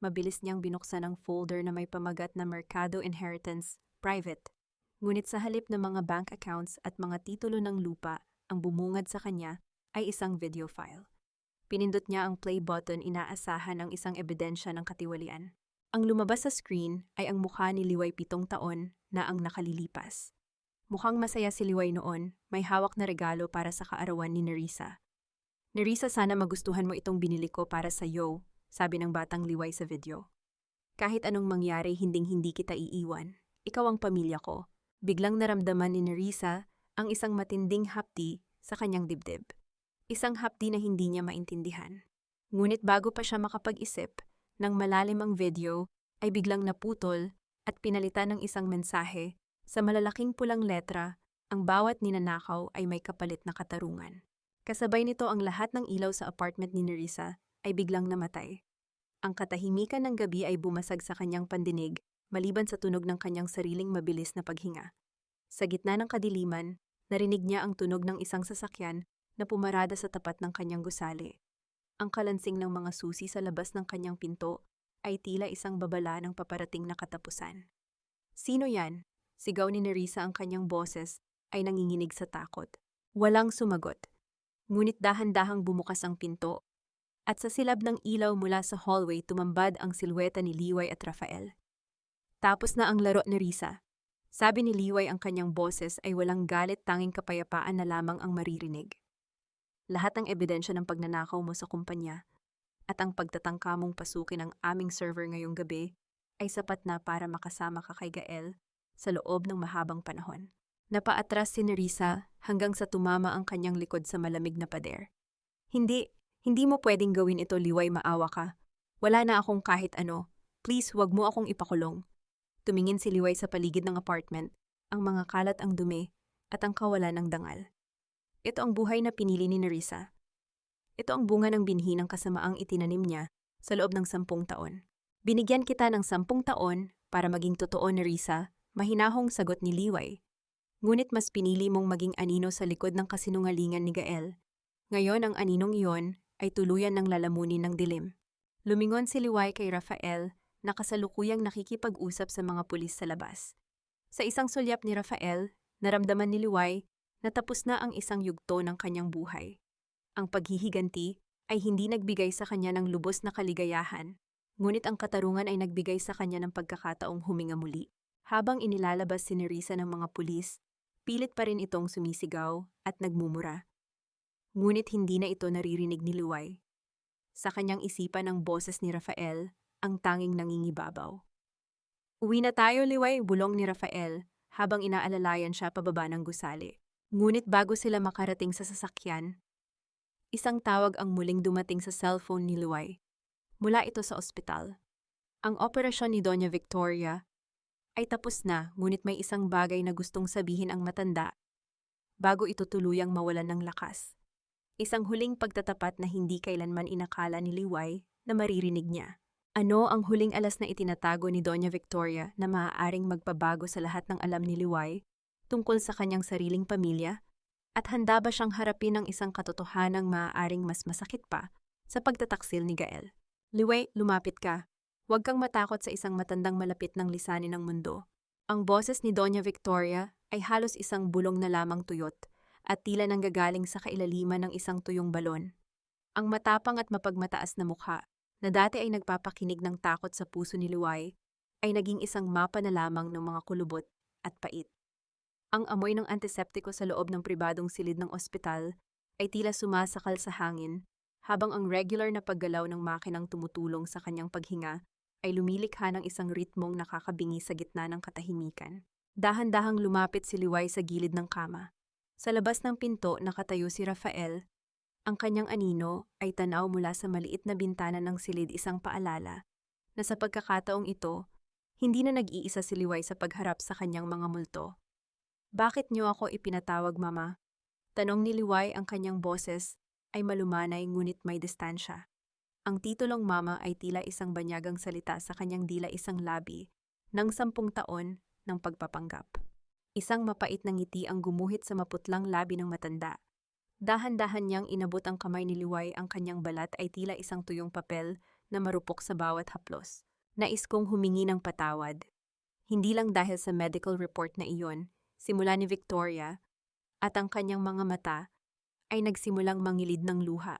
[SPEAKER 1] Mabilis niyang binuksan ang folder na may pamagat na Mercado Inheritance, Private. Ngunit sa halip ng mga bank accounts at mga titulo ng lupa, ang bumungad sa kanya ay isang video file. Pinindot niya ang play button, inaasahan ang isang ebidensya ng katiwalian. Ang lumabas sa screen ay ang mukha ni Liway 7 taon na ang nakalilipas. Mukhang masaya si Liway noon, may hawak na regalo para sa kaarawan ni Nerissa. Nerissa, sana magustuhan mo itong binili ko para sa iyo, sabi ng batang Liway sa video. Kahit anong mangyari, hinding-hindi kita iiwan. Ikaw ang pamilya ko. Biglang naramdaman ni Nerissa ang isang matinding hapdi sa kanyang dibdib. Isang hapdi na hindi niya maintindihan. Ngunit bago pa siya makapag-isip, nang malalim ang video ay biglang naputol at pinalitan ng isang mensahe sa malalaking pulang letra. Ang bawat ninanakaw ay may kapalit na katarungan. Kasabay nito, ang lahat ng ilaw sa apartment ni Nerissa ay biglang namatay. Ang katahimikan ng gabi ay bumasag sa kanyang pandinig maliban sa tunog ng kanyang sariling mabilis na paghinga. Sa gitna ng kadiliman, narinig niya ang tunog ng isang sasakyan na pumarada sa tapat ng kanyang gusali. Ang kalansing ng mga susi sa labas ng kanyang pinto ay tila isang babala ng paparating na katapusan. Sino yan? Sigaw ni Nerissa, ang kanyang boses ay nanginginig sa takot. Walang sumagot. Ngunit dahan-dahang bumukas ang pinto at sa silab ng ilaw mula sa hallway tumambad ang silweta ni Liway at Rafael. Tapos na ang laro, Nerissa. Sabi ni Liway, ang kanyang boses ay walang galit, tanging kapayapaan na lamang ang maririnig. Lahat ng ebidensya ng pagnanakaw mo sa kumpanya at ang pagtatangka mong pasukin ang aming server ngayong gabi ay sapat na para makasama ka kay Gael sa loob ng mahabang panahon. Napaatras si Nerissa hanggang sa tumama ang kanyang likod sa malamig na pader. Hindi mo pwedeng gawin ito, Liway, maawa ka. Wala na akong kahit ano. Please, wag mo akong ipakulong. Tumingin si Liway sa paligid ng apartment, ang mga kalat, ang dumi, at ang kawalan ng dangal. Ito ang buhay na pinili ni Nerissa. Ito ang bunga ng binhi ng kasamaang itinanim niya sa loob ng 10 taon. Binigyan kita ng 10 taon para maging totoo, Nerissa, mahinahong sagot ni Liway. Ngunit mas pinili mong maging anino sa likod ng kasinungalingan ni Gael. Ngayon ang aninong iyon ay tuluyan ng lalamunin ng dilim. Lumingon si Liway kay Rafael na kasalukuyang nakikipag-usap sa mga pulis sa labas. Sa isang sulyap ni Rafael, naramdaman ni Liway na tapos na ang isang yugto ng kanyang buhay. Ang paghihiganti ay hindi nagbigay sa kanya ng lubos na kaligayahan, ngunit ang katarungan ay nagbigay sa kanya ng pagkakataong huminga muli. Habang inilalabas si Nerissa ng mga pulis, pilit pa rin itong sumisigaw at nagmumura. Ngunit hindi na ito naririnig ni Liway. Sa kanyang isipan, ang boses ni Rafael ang tanging nangingibabaw. Uwi na tayo, Liway, bulong ni Rafael habang inaalalayan siya pababa ng gusali. Ngunit bago sila makarating sa sasakyan, isang tawag ang muling dumating sa cellphone ni Liway. Mula ito sa ospital. Ang operasyon ni Doña Victoria ay tapos na, ngunit may isang bagay na gustong sabihin ang matanda bago ito tuluyang mawalan ng lakas. Isang huling pagtatapat na hindi kailanman inakala ni Liway na maririnig niya. Ano ang huling alas na itinatago ni Doña Victoria na maaaring magpabago sa lahat ng alam ni Liway tungkol sa kanyang sariling pamilya? At handa ba siyang harapin ang isang katotohanang maaaring mas masakit pa sa pagtataksil ni Gael? Liway, lumapit ka. Huwag kang matakot sa isang matandang malapit ng lisanin ng mundo. Ang boses ni Doña Victoria ay halos isang bulong na lamang tuyot at tila nanggagaling sa kailaliman ng isang tuyong balon. Ang matapang at mapagmataas na mukha na dati ay nagpapakinig ng takot sa puso ni Liway ay naging isang mapa na lamang ng mga kulubot at pait. Ang amoy ng antiseptiko sa loob ng pribadong silid ng ospital ay tila sumasakal sa hangin, habang ang regular na paggalaw ng makinang tumutulong sa kanyang paghinga ay lumilikha ng isang ritmong nakakabingi sa gitna ng katahimikan. Dahan-dahang lumapit si Liway sa gilid ng kama. Sa labas ng pinto, nakatayo si Rafael. Ang kanyang anino ay tanaw mula sa maliit na bintana ng silid, isang paalala na sa pagkakataong ito, hindi na nag-iisa si Liway sa pagharap sa kanyang mga multo. Bakit niyo ako ipinatawag, Mama? Tanong ni Liway, ang kanyang boses ay malumanay ngunit may distansya. Ang titulong Mama ay tila isang banyagang salita sa kanyang dila, isang labi ng 10 taon ng pagpapanggap. Isang mapait na ngiti ang gumuhit sa maputlang labi ng matanda. Dahan-dahan niyang inabot ang kamay ni Liway, ang kanyang balat ay tila isang tuyong papel na marupok sa bawat haplos. Nais kong humingi ng patawad. Hindi lang dahil sa medical report na iyon, simula ni Victoria, at ang kanyang mga mata ay nagsimulang mangilid ng luha.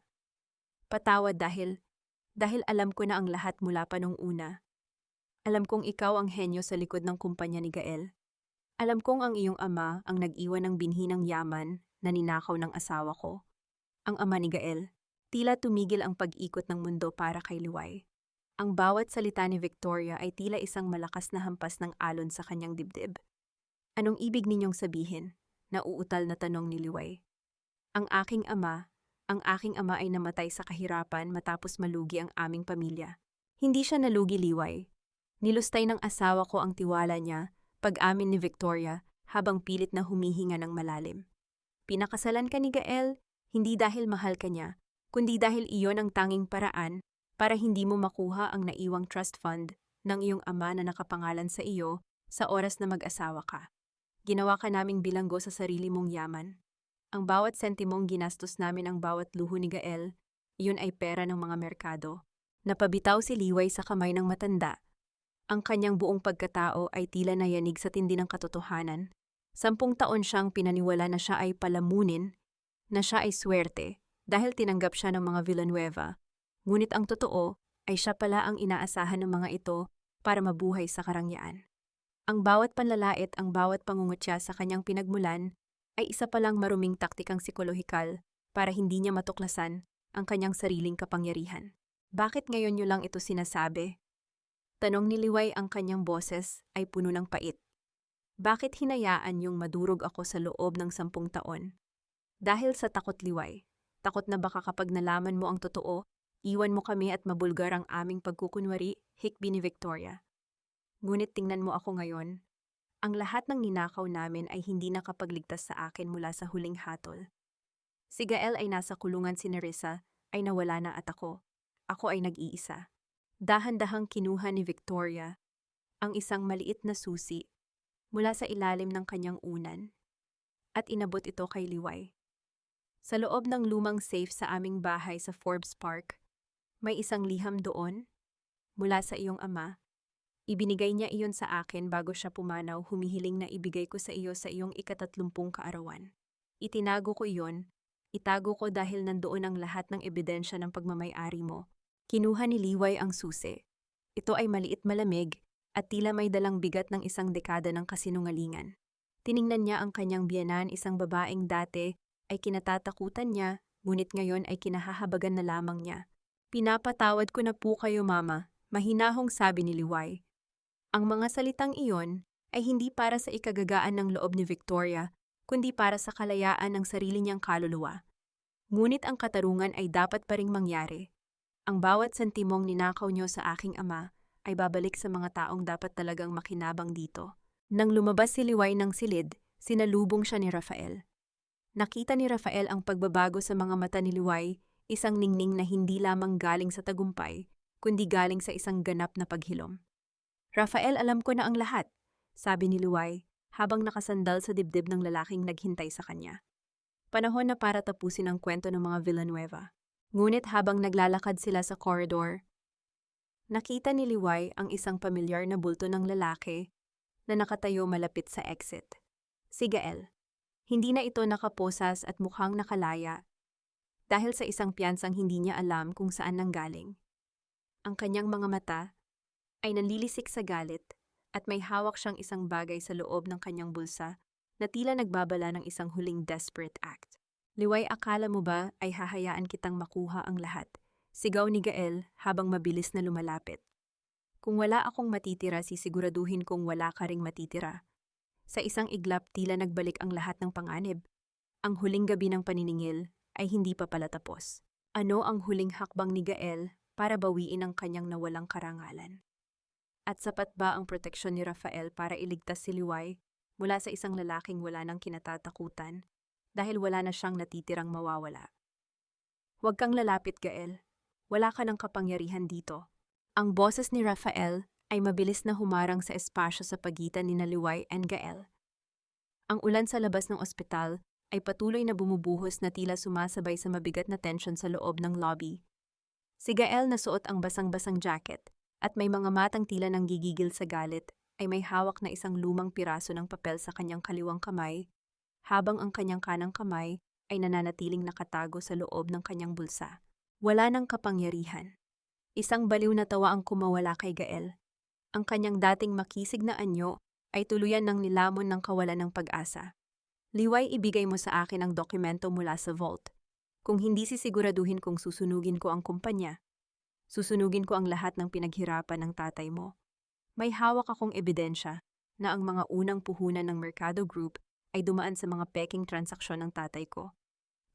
[SPEAKER 1] Patawad dahil alam ko na ang lahat mula pa nung una. Alam kong ikaw ang henyo sa likod ng kumpanya ni Gael. Alam kong ang iyong ama ang nag-iwan ng binhi ng yaman na ninakaw ng asawa ko. Ang ama ni Gael, tila tumigil ang pag-ikot ng mundo para kay Liway. Ang bawat salita ni Victoria ay tila isang malakas na hampas ng alon sa kanyang dibdib. Anong ibig ninyong sabihin? Nauutal na tanong ni Liway. Ang aking ama ay namatay sa kahirapan matapos malugi ang aming pamilya. Hindi siya nalugi, Liway. Nilustay ng asawa ko ang tiwala niya, pag-amin ni Victoria, habang pilit na humihinga ng malalim. Pinakasalan ka ni Gael, hindi dahil mahal ka niya, kundi dahil iyon ang tanging paraan para hindi mo makuha ang naiwang trust fund ng iyong ama na nakapangalan sa iyo sa oras na mag-asawa ka. Ginawa ka naming bilanggo sa sarili mong yaman. Ang bawat sentimong ginastos namin, ang bawat luho ni Gael, iyon ay pera ng mga merkado. Napabitaw si Liway sa kamay ng matanda. Ang kanyang buong pagkatao ay tila nayanig sa tindi ng katotohanan. 10 taon siyang pinaniwala na siya ay palamunin, na siya ay swerte, dahil tinanggap siya ng mga Villanueva. Ngunit ang totoo ay siya pala ang inaasahan ng mga ito para mabuhay sa karangyaan. Ang bawat panlalait, ang bawat pangungutya sa kanyang pinagmulan ay isa palang maruming taktikang psikolohikal para hindi niya matuklasan ang kanyang sariling kapangyarihan. Bakit ngayon niyo lang ito sinasabi? Tanong ni Liway, ang kanyang boses ay puno ng pait. Bakit hinayaan niyong madurog ako sa loob ng 10 taon? Dahil sa takot, Liway. Takot na baka kapag nalaman mo ang totoo, iwan mo kami at mabulgar ang aming pagkukunwari, hikbi ni Victoria. Ngunit tingnan mo ako ngayon. Ang lahat ng ninakaw namin ay hindi nakapagligtas sa akin mula sa huling hatol. Si Gael ay nasa kulungan, si Nerissa ay nawala na at ako ay nag-iisa. Dahan-dahang kinuha ni Victoria ang isang maliit na susi mula sa ilalim ng kanyang unan at inabot ito kay Liway. Sa loob ng lumang safe sa aming bahay sa Forbes Park, may isang liham doon mula sa iyong ama. Ibinigay niya iyon sa akin bago siya pumanaw, humihiling na ibigay ko sa iyo sa iyong ika-30 kaarawan. Itinago ko iyon, itago ko dahil nandoon ang lahat ng ebidensya ng pagmamay-ari mo. Kinuha ni Liway ang susi. Ito ay maliit, malamig, at tila may dalang bigat ng 1 dekada ng kasinungalingan. Tiningnan niya ang kanyang biyenan, isang babaeng dati ay kinatatakutan niya, ngunit ngayon ay kinahahabagan na lamang niya. Pinapatawad ko na po kayo, Mama, mahinahong sabi ni Liway. Ang mga salitang iyon ay hindi para sa ikagagaan ng loob ni Victoria, kundi para sa kalayaan ng sarili niyang kaluluwa. Ngunit ang katarungan ay dapat pa ring mangyari. Ang bawat sentimong ninakaw niyo sa aking ama ay babalik sa mga taong dapat talagang makinabang dito. Nang lumabas si Liway ng silid, sinalubong siya ni Rafael. Nakita ni Rafael ang pagbabago sa mga mata ni Liway, isang ningning na hindi lamang galing sa tagumpay, kundi galing sa isang ganap na paghilom. Rafael, alam ko na ang lahat, sabi ni Liway, habang nakasandal sa dibdib ng lalaking naghintay sa kanya. Panahon na para tapusin ang kwento ng mga Villanueva. Ngunit habang naglalakad sila sa corridor, nakita ni Liway ang isang pamilyar na bulto ng lalaki na nakatayo malapit sa exit. Si Gael. Hindi na ito nakaposas at mukhang nakalaya dahil sa isang piyansang hindi niya alam kung saan nanggaling. Ang kanyang mga mata ay nanlilisik sa galit at may hawak siyang isang bagay sa loob ng kanyang bulsa na tila nagbabala ng isang huling desperate act. Liway, akala mo ba ay hahayaan kitang makuha ang lahat? Sigaw ni Gael habang mabilis na lumalapit. Kung wala akong matitira, sisiguraduhin kong wala ka ring matitira. Sa isang iglap, tila nagbalik ang lahat ng panganib. Ang huling gabi ng paniningil ay hindi pa pala tapos. Ano ang huling hakbang ni Gael para bawiin ang kanyang nawalang karangalan? At sapat ba ang proteksyon ni Rafael para iligtas si Liway mula sa isang lalaking wala nang kinatatakutan? Dahil wala na siyang natitirang mawawala. Huwag kang lalapit, Gael. Wala ka ng kapangyarihan dito. Ang boses ni Rafael ay mabilis na humarang sa espasyo sa pagitan ni Liway and Gael. Ang ulan sa labas ng ospital ay patuloy na bumubuhos na tila sumasabay sa mabigat na tensyon sa loob ng lobby. Si Gael na suot ang basang-basang jacket at may mga matang tila nang gigigil sa galit ay may hawak na isang lumang piraso ng papel sa kanyang kaliwang kamay, habang ang kanyang kanang kamay ay nananatiling nakatago sa loob ng kanyang bulsa. Wala ng kapangyarihan. Isang baliw na tawa ang kumawala kay Gael. Ang kanyang dating makisig na anyo ay tuluyan ng nilamon ng kawalan ng pag-asa. Liway, ibigay mo sa akin ang dokumento mula sa vault. Kung hindi sisiguraduhin kung susunugin ko ang kumpanya, susunugin ko ang lahat ng pinaghirapan ng tatay mo. May hawak akong ebidensya na ang mga unang puhunan ng Mercado Group ay dumaan sa mga peking transaksyon ng tatay ko.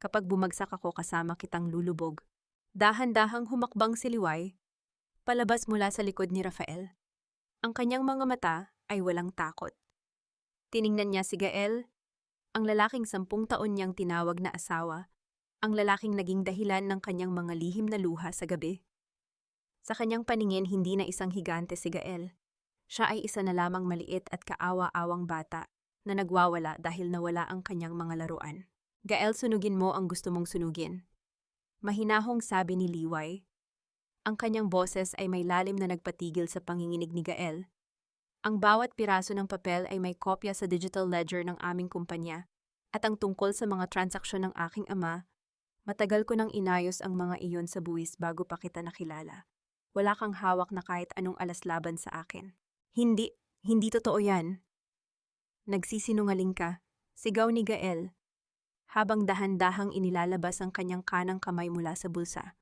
[SPEAKER 1] Kapag bumagsak ako kasama kitang lulubog. Dahan-dahang humakbang si Liway, palabas mula sa likod ni Rafael. Ang kanyang mga mata ay walang takot. Tiningnan niya si Gael, ang lalaking 10 taon niyang tinawag na asawa, ang lalaking naging dahilan ng kanyang mga lihim na luha sa gabi. Sa kanyang paningin, hindi na isang higante si Gael. Siya ay isa na lamang maliit at kaawa-awang bata na nagwawala dahil nawala ang kanyang mga laruan. Gael, sunugin mo ang gusto mong sunugin. Mahinahong sabi ni Liway. Ang kanyang boses ay may lalim na nagpatigil sa panginginig ni Gael. Ang bawat piraso ng papel ay may kopya sa digital ledger ng aming kumpanya, at ang tungkol sa mga transaksyon ng aking ama, matagal ko nang inayos ang mga iyon sa buwis bago pa kita nakilala. Wala kang hawak na kahit anong alas laban sa akin. Hindi totoo yan. Nagsisinungaling ka, sigaw ni Gael, habang dahan-dahang inilalabas ang kanyang kanang kamay mula sa bulsa.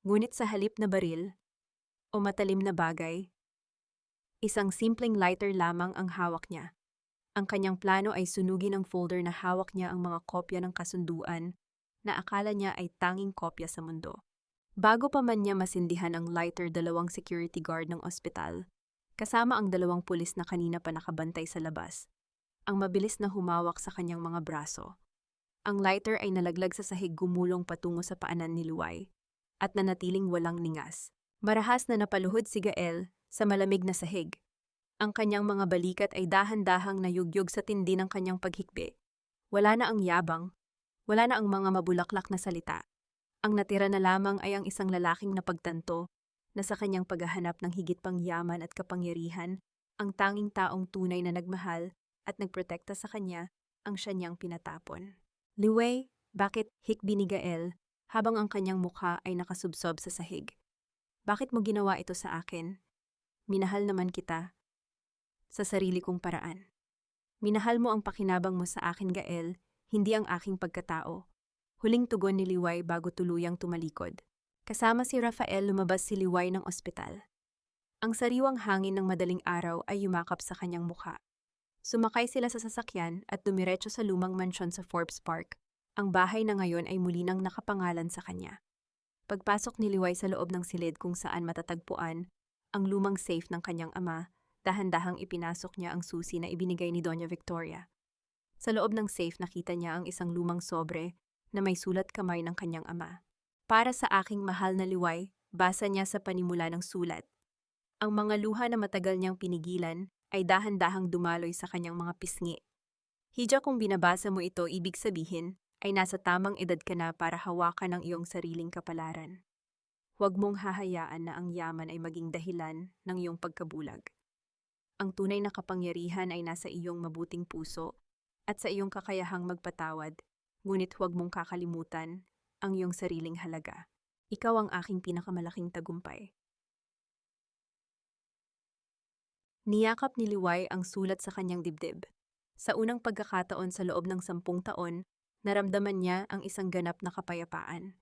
[SPEAKER 1] Ngunit sa halip na baril o matalim na bagay, isang simpleng lighter lamang ang hawak niya. Ang kanyang plano ay sunugin ang folder na hawak niya ang mga kopya ng kasunduan na akala niya ay tanging kopya sa mundo. Bago pa man niya masindihan ang lighter, 2 security guard ng ospital, kasama ang 2 pulis na kanina pa nakabantay sa labas, ang mabilis na humawak sa kanyang mga braso. Ang lighter ay nalaglag sa sahig, gumulong patungo sa paanan ni Liway at nanatiling walang ningas. Marahas na napaluhod si Gael sa malamig na sahig. Ang kanyang mga balikat ay dahan-dahang nayugyog sa tindi ng kanyang paghikbi. Wala na ang yabang, wala na ang mga mabulaklak na salita. Ang natira na lamang ay ang isang lalaking napagtanto na sa kanyang paghahanap ng higit pang yaman at kapangyarihan, ang tanging taong tunay na nagmahal at nagprotekta sa kanya ang siya niyang pinatapon. Liway, bakit? Hikbi ni Gael habang ang kanyang mukha ay nakasubsob sa sahig. Bakit mo ginawa ito sa akin? Minahal naman kita sa sarili kong paraan. Minahal mo ang pakinabang mo sa akin, Gael, hindi ang aking pagkatao. Huling tugon ni Liway bago tuluyang tumalikod. Kasama si Rafael, lumabas si Liway ng ospital. Ang sariwang hangin ng madaling araw ay yumakap sa kanyang mukha. Sumakay sila sa sasakyan at dumiretso sa lumang mansyon sa Forbes Park. Ang bahay na ngayon ay muli nang nakapangalan sa kanya. Pagpasok ni Liway sa loob ng silid kung saan matatagpuan ang lumang safe ng kanyang ama, dahan-dahang ipinasok niya ang susi na ibinigay ni Doña Victoria. Sa loob ng safe nakita niya ang isang lumang sobre na may sulat kamay ng kanyang ama. Para sa aking mahal na Liway, basa niya sa panimula ng sulat. Ang mga luha na matagal niyang pinigilan ay dahan-dahang dumaloy sa kanyang mga pisngi. Hidya, kung binabasa mo ito, ibig sabihin ay nasa tamang edad ka na para hawakan ang iyong sariling kapalaran. Huwag mong hahayaan na ang yaman ay maging dahilan ng iyong pagkabulag. Ang tunay na kapangyarihan ay nasa iyong mabuting puso at sa iyong kakayahang magpatawad, ngunit huwag mong kakalimutan ang iyong sariling halaga. Ikaw ang aking pinakamalaking tagumpay. Niyakap ni Liway ang sulat sa kanyang dibdib. Sa unang pagkakataon sa loob ng 10 taon, naramdaman niya ang isang ganap na kapayapaan.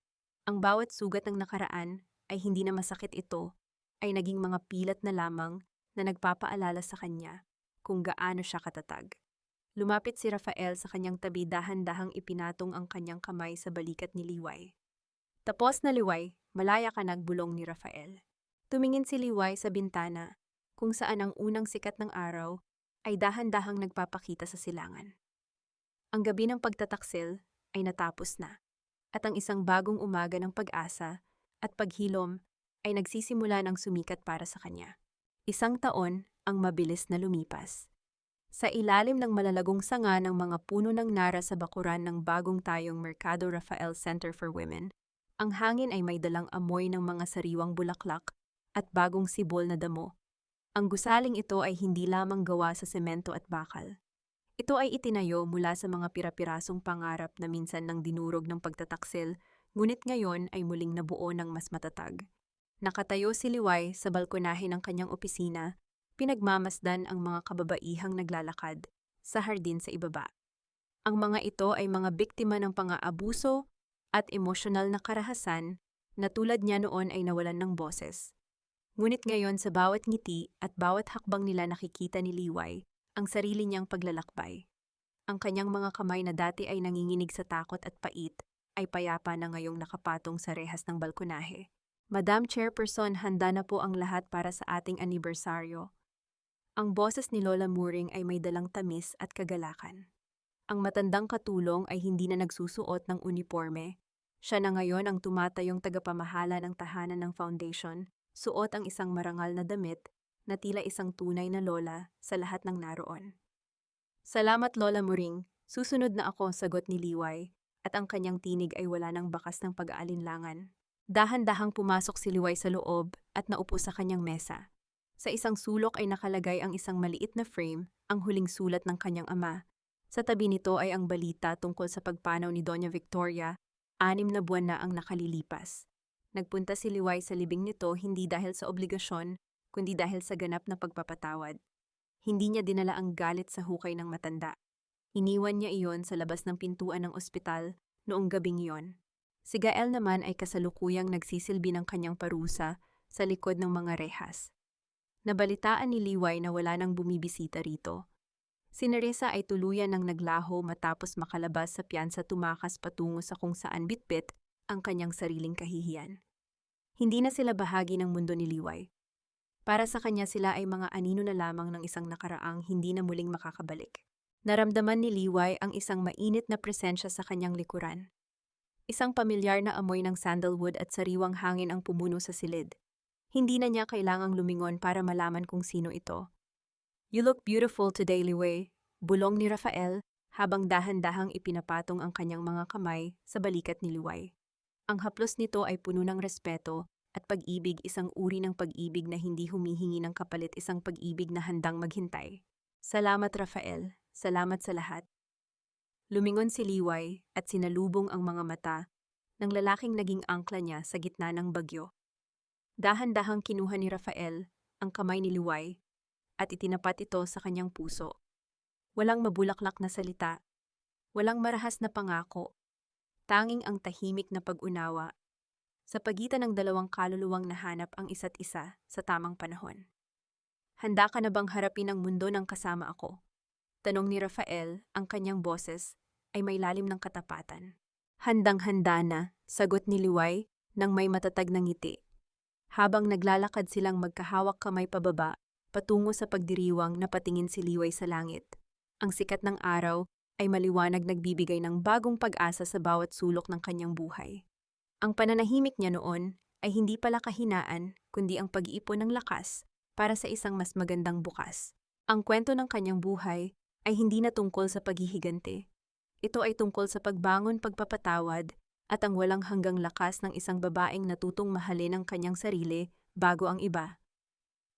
[SPEAKER 1] Ang bawat sugat ng nakaraan ay hindi na masakit, ito ay naging mga pilat na lamang na nagpapaalala sa kanya kung gaano siya katatag. Lumapit si Rafael sa kanyang tabi, dahan-dahang ipinatong ang kanyang kamay sa balikat ni Liway. Tapos na, Liway, malaya ka, nagbulong ni Rafael. Tumingin si Liway sa bintana, kung saan ang unang sikat ng araw ay dahan-dahang nagpapakita sa silangan. Ang gabi ng pagtataksil ay natapos na, at ang isang bagong umaga ng pag-asa at paghilom ay nagsisimula ng sumikat para sa kanya. 1 taon ang mabilis na lumipas. Sa ilalim ng malalagong sanga ng mga puno ng nara sa bakuran ng bagong tayong Mercado Rafael Center for Women, ang hangin ay may dalang amoy ng mga sariwang bulaklak at bagong sibol na damo. Ang gusaling ito ay hindi lamang gawa sa semento at bakal. Ito ay itinayo mula sa mga pira-pirasong pangarap na minsan nang dinurog ng pagtataksil, ngunit ngayon ay muling nabuo ng mas matatag. Nakatayo si Liway sa balkonahe ng kanyang opisina, pinagmamasdan ang mga kababaihang naglalakad sa hardin sa ibaba. Ang mga ito ay mga biktima ng pang-aabuso at emosyonal na karahasan na tulad niya noon ay nawalan ng boses. Ngunit ngayon sa bawat ngiti at bawat hakbang nila nakikita ni Liway ang sarili niyang paglalakbay. Ang kanyang mga kamay na dati ay nanginginig sa takot at pait ay payapa na ngayong nakapatong sa rehas ng balkonahe. Madam Chairperson, handa na po ang lahat para sa ating anibersaryo. Ang boses ni Lola Muring ay may dalang tamis at kagalakan. Ang matandang katulong ay hindi na nagsusuot ng uniforme. Siya na ngayon ang tumatayong tagapamahala ng tahanan ng foundation, suot ang isang marangal na damit na tila isang tunay na lola sa lahat ng naroon. Salamat Lola Muring, susunod na ako, sagot ni Liway, at ang kanyang tinig ay wala ng bakas ng pag-aalinlangan. Dahan-dahang pumasok si Liway sa loob at naupo sa kanyang mesa. Sa isang sulok ay nakalagay ang isang maliit na frame, ang huling sulat ng kanyang ama. Sa tabi nito ay ang balita tungkol sa pagpanaw ni Doña Victoria, 6 na buwan na ang nakalilipas. Nagpunta si Liway sa libing nito hindi dahil sa obligasyon, kundi dahil sa ganap na pagpapatawad. Hindi niya dinala ang galit sa hukay ng matanda. Iniwan niya iyon sa labas ng pintuan ng ospital noong gabing iyon. Si Gael naman ay kasalukuyang nagsisilbi ng kanyang parusa sa likod ng mga rehas. Nabalitaan ni Liway na wala nang bumibisita rito. Si Nerissa ay tuluyan ng naglaho matapos makalabas sa piyansa, tumakas patungo sa kung saan bitbit ang kanyang sariling kahihiyan. Hindi na sila bahagi ng mundo ni Liway. Para sa kanya sila ay mga anino na lamang ng isang nakaraang hindi na muling makakabalik. Naramdaman ni Liway ang isang mainit na presensya sa kanyang likuran. Isang pamilyar na amoy ng sandalwood at sariwang hangin ang pumuno sa silid. Hindi na niya kailangang lumingon para malaman kung sino ito. You look beautiful today, Liway, bulong ni Rafael habang dahan-dahang ipinapatong ang kanyang mga kamay sa balikat ni Liway. Ang haplos nito ay puno ng respeto at pag-ibig, isang uri ng pag-ibig na hindi humihingi ng kapalit, isang pag-ibig na handang maghintay. Salamat Rafael, salamat sa lahat. Lumingon si Liway at sinalubong ang mga mata ng lalaking naging angkla niya sa gitna ng bagyo. Dahan-dahang kinuha ni Rafael ang kamay ni Liway at itinapat ito sa kanyang puso. Walang mabulaklak na salita, walang marahas na pangako, tanging ang tahimik na pag-unawa sa pagitan ng dalawang kaluluwang nahanap ang isa't isa sa tamang panahon. Handa ka na bang harapin ang mundo ng kasama ako? Tanong ni Rafael, ang kanyang boses ay may lalim ng katapatan. Handang-handa na, sagot ni Liway nang may matatag na ngiti. Habang naglalakad silang magkahawak kamay pababa, patungo sa pagdiriwang, napatingin si Liway sa langit. Ang sikat ng araw ay maliwanag, nagbibigay ng bagong pag-asa sa bawat sulok ng kanyang buhay. Ang pananahimik niya noon ay hindi pala kahinaan, kundi ang pag-iipon ng lakas para sa isang mas magandang bukas. Ang kwento ng kanyang buhay ay hindi na tungkol sa paghihigante. Ito ay tungkol sa pagbangon, pagpapatawad, at ang walang hanggang lakas ng isang babaeng natutong mahalin ang kanyang sarili bago ang iba.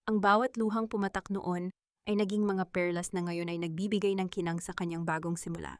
[SPEAKER 1] Ang bawat luhang pumatak noon ay naging mga perlas na ngayon ay nagbibigay ng kinang sa kanyang bagong simula.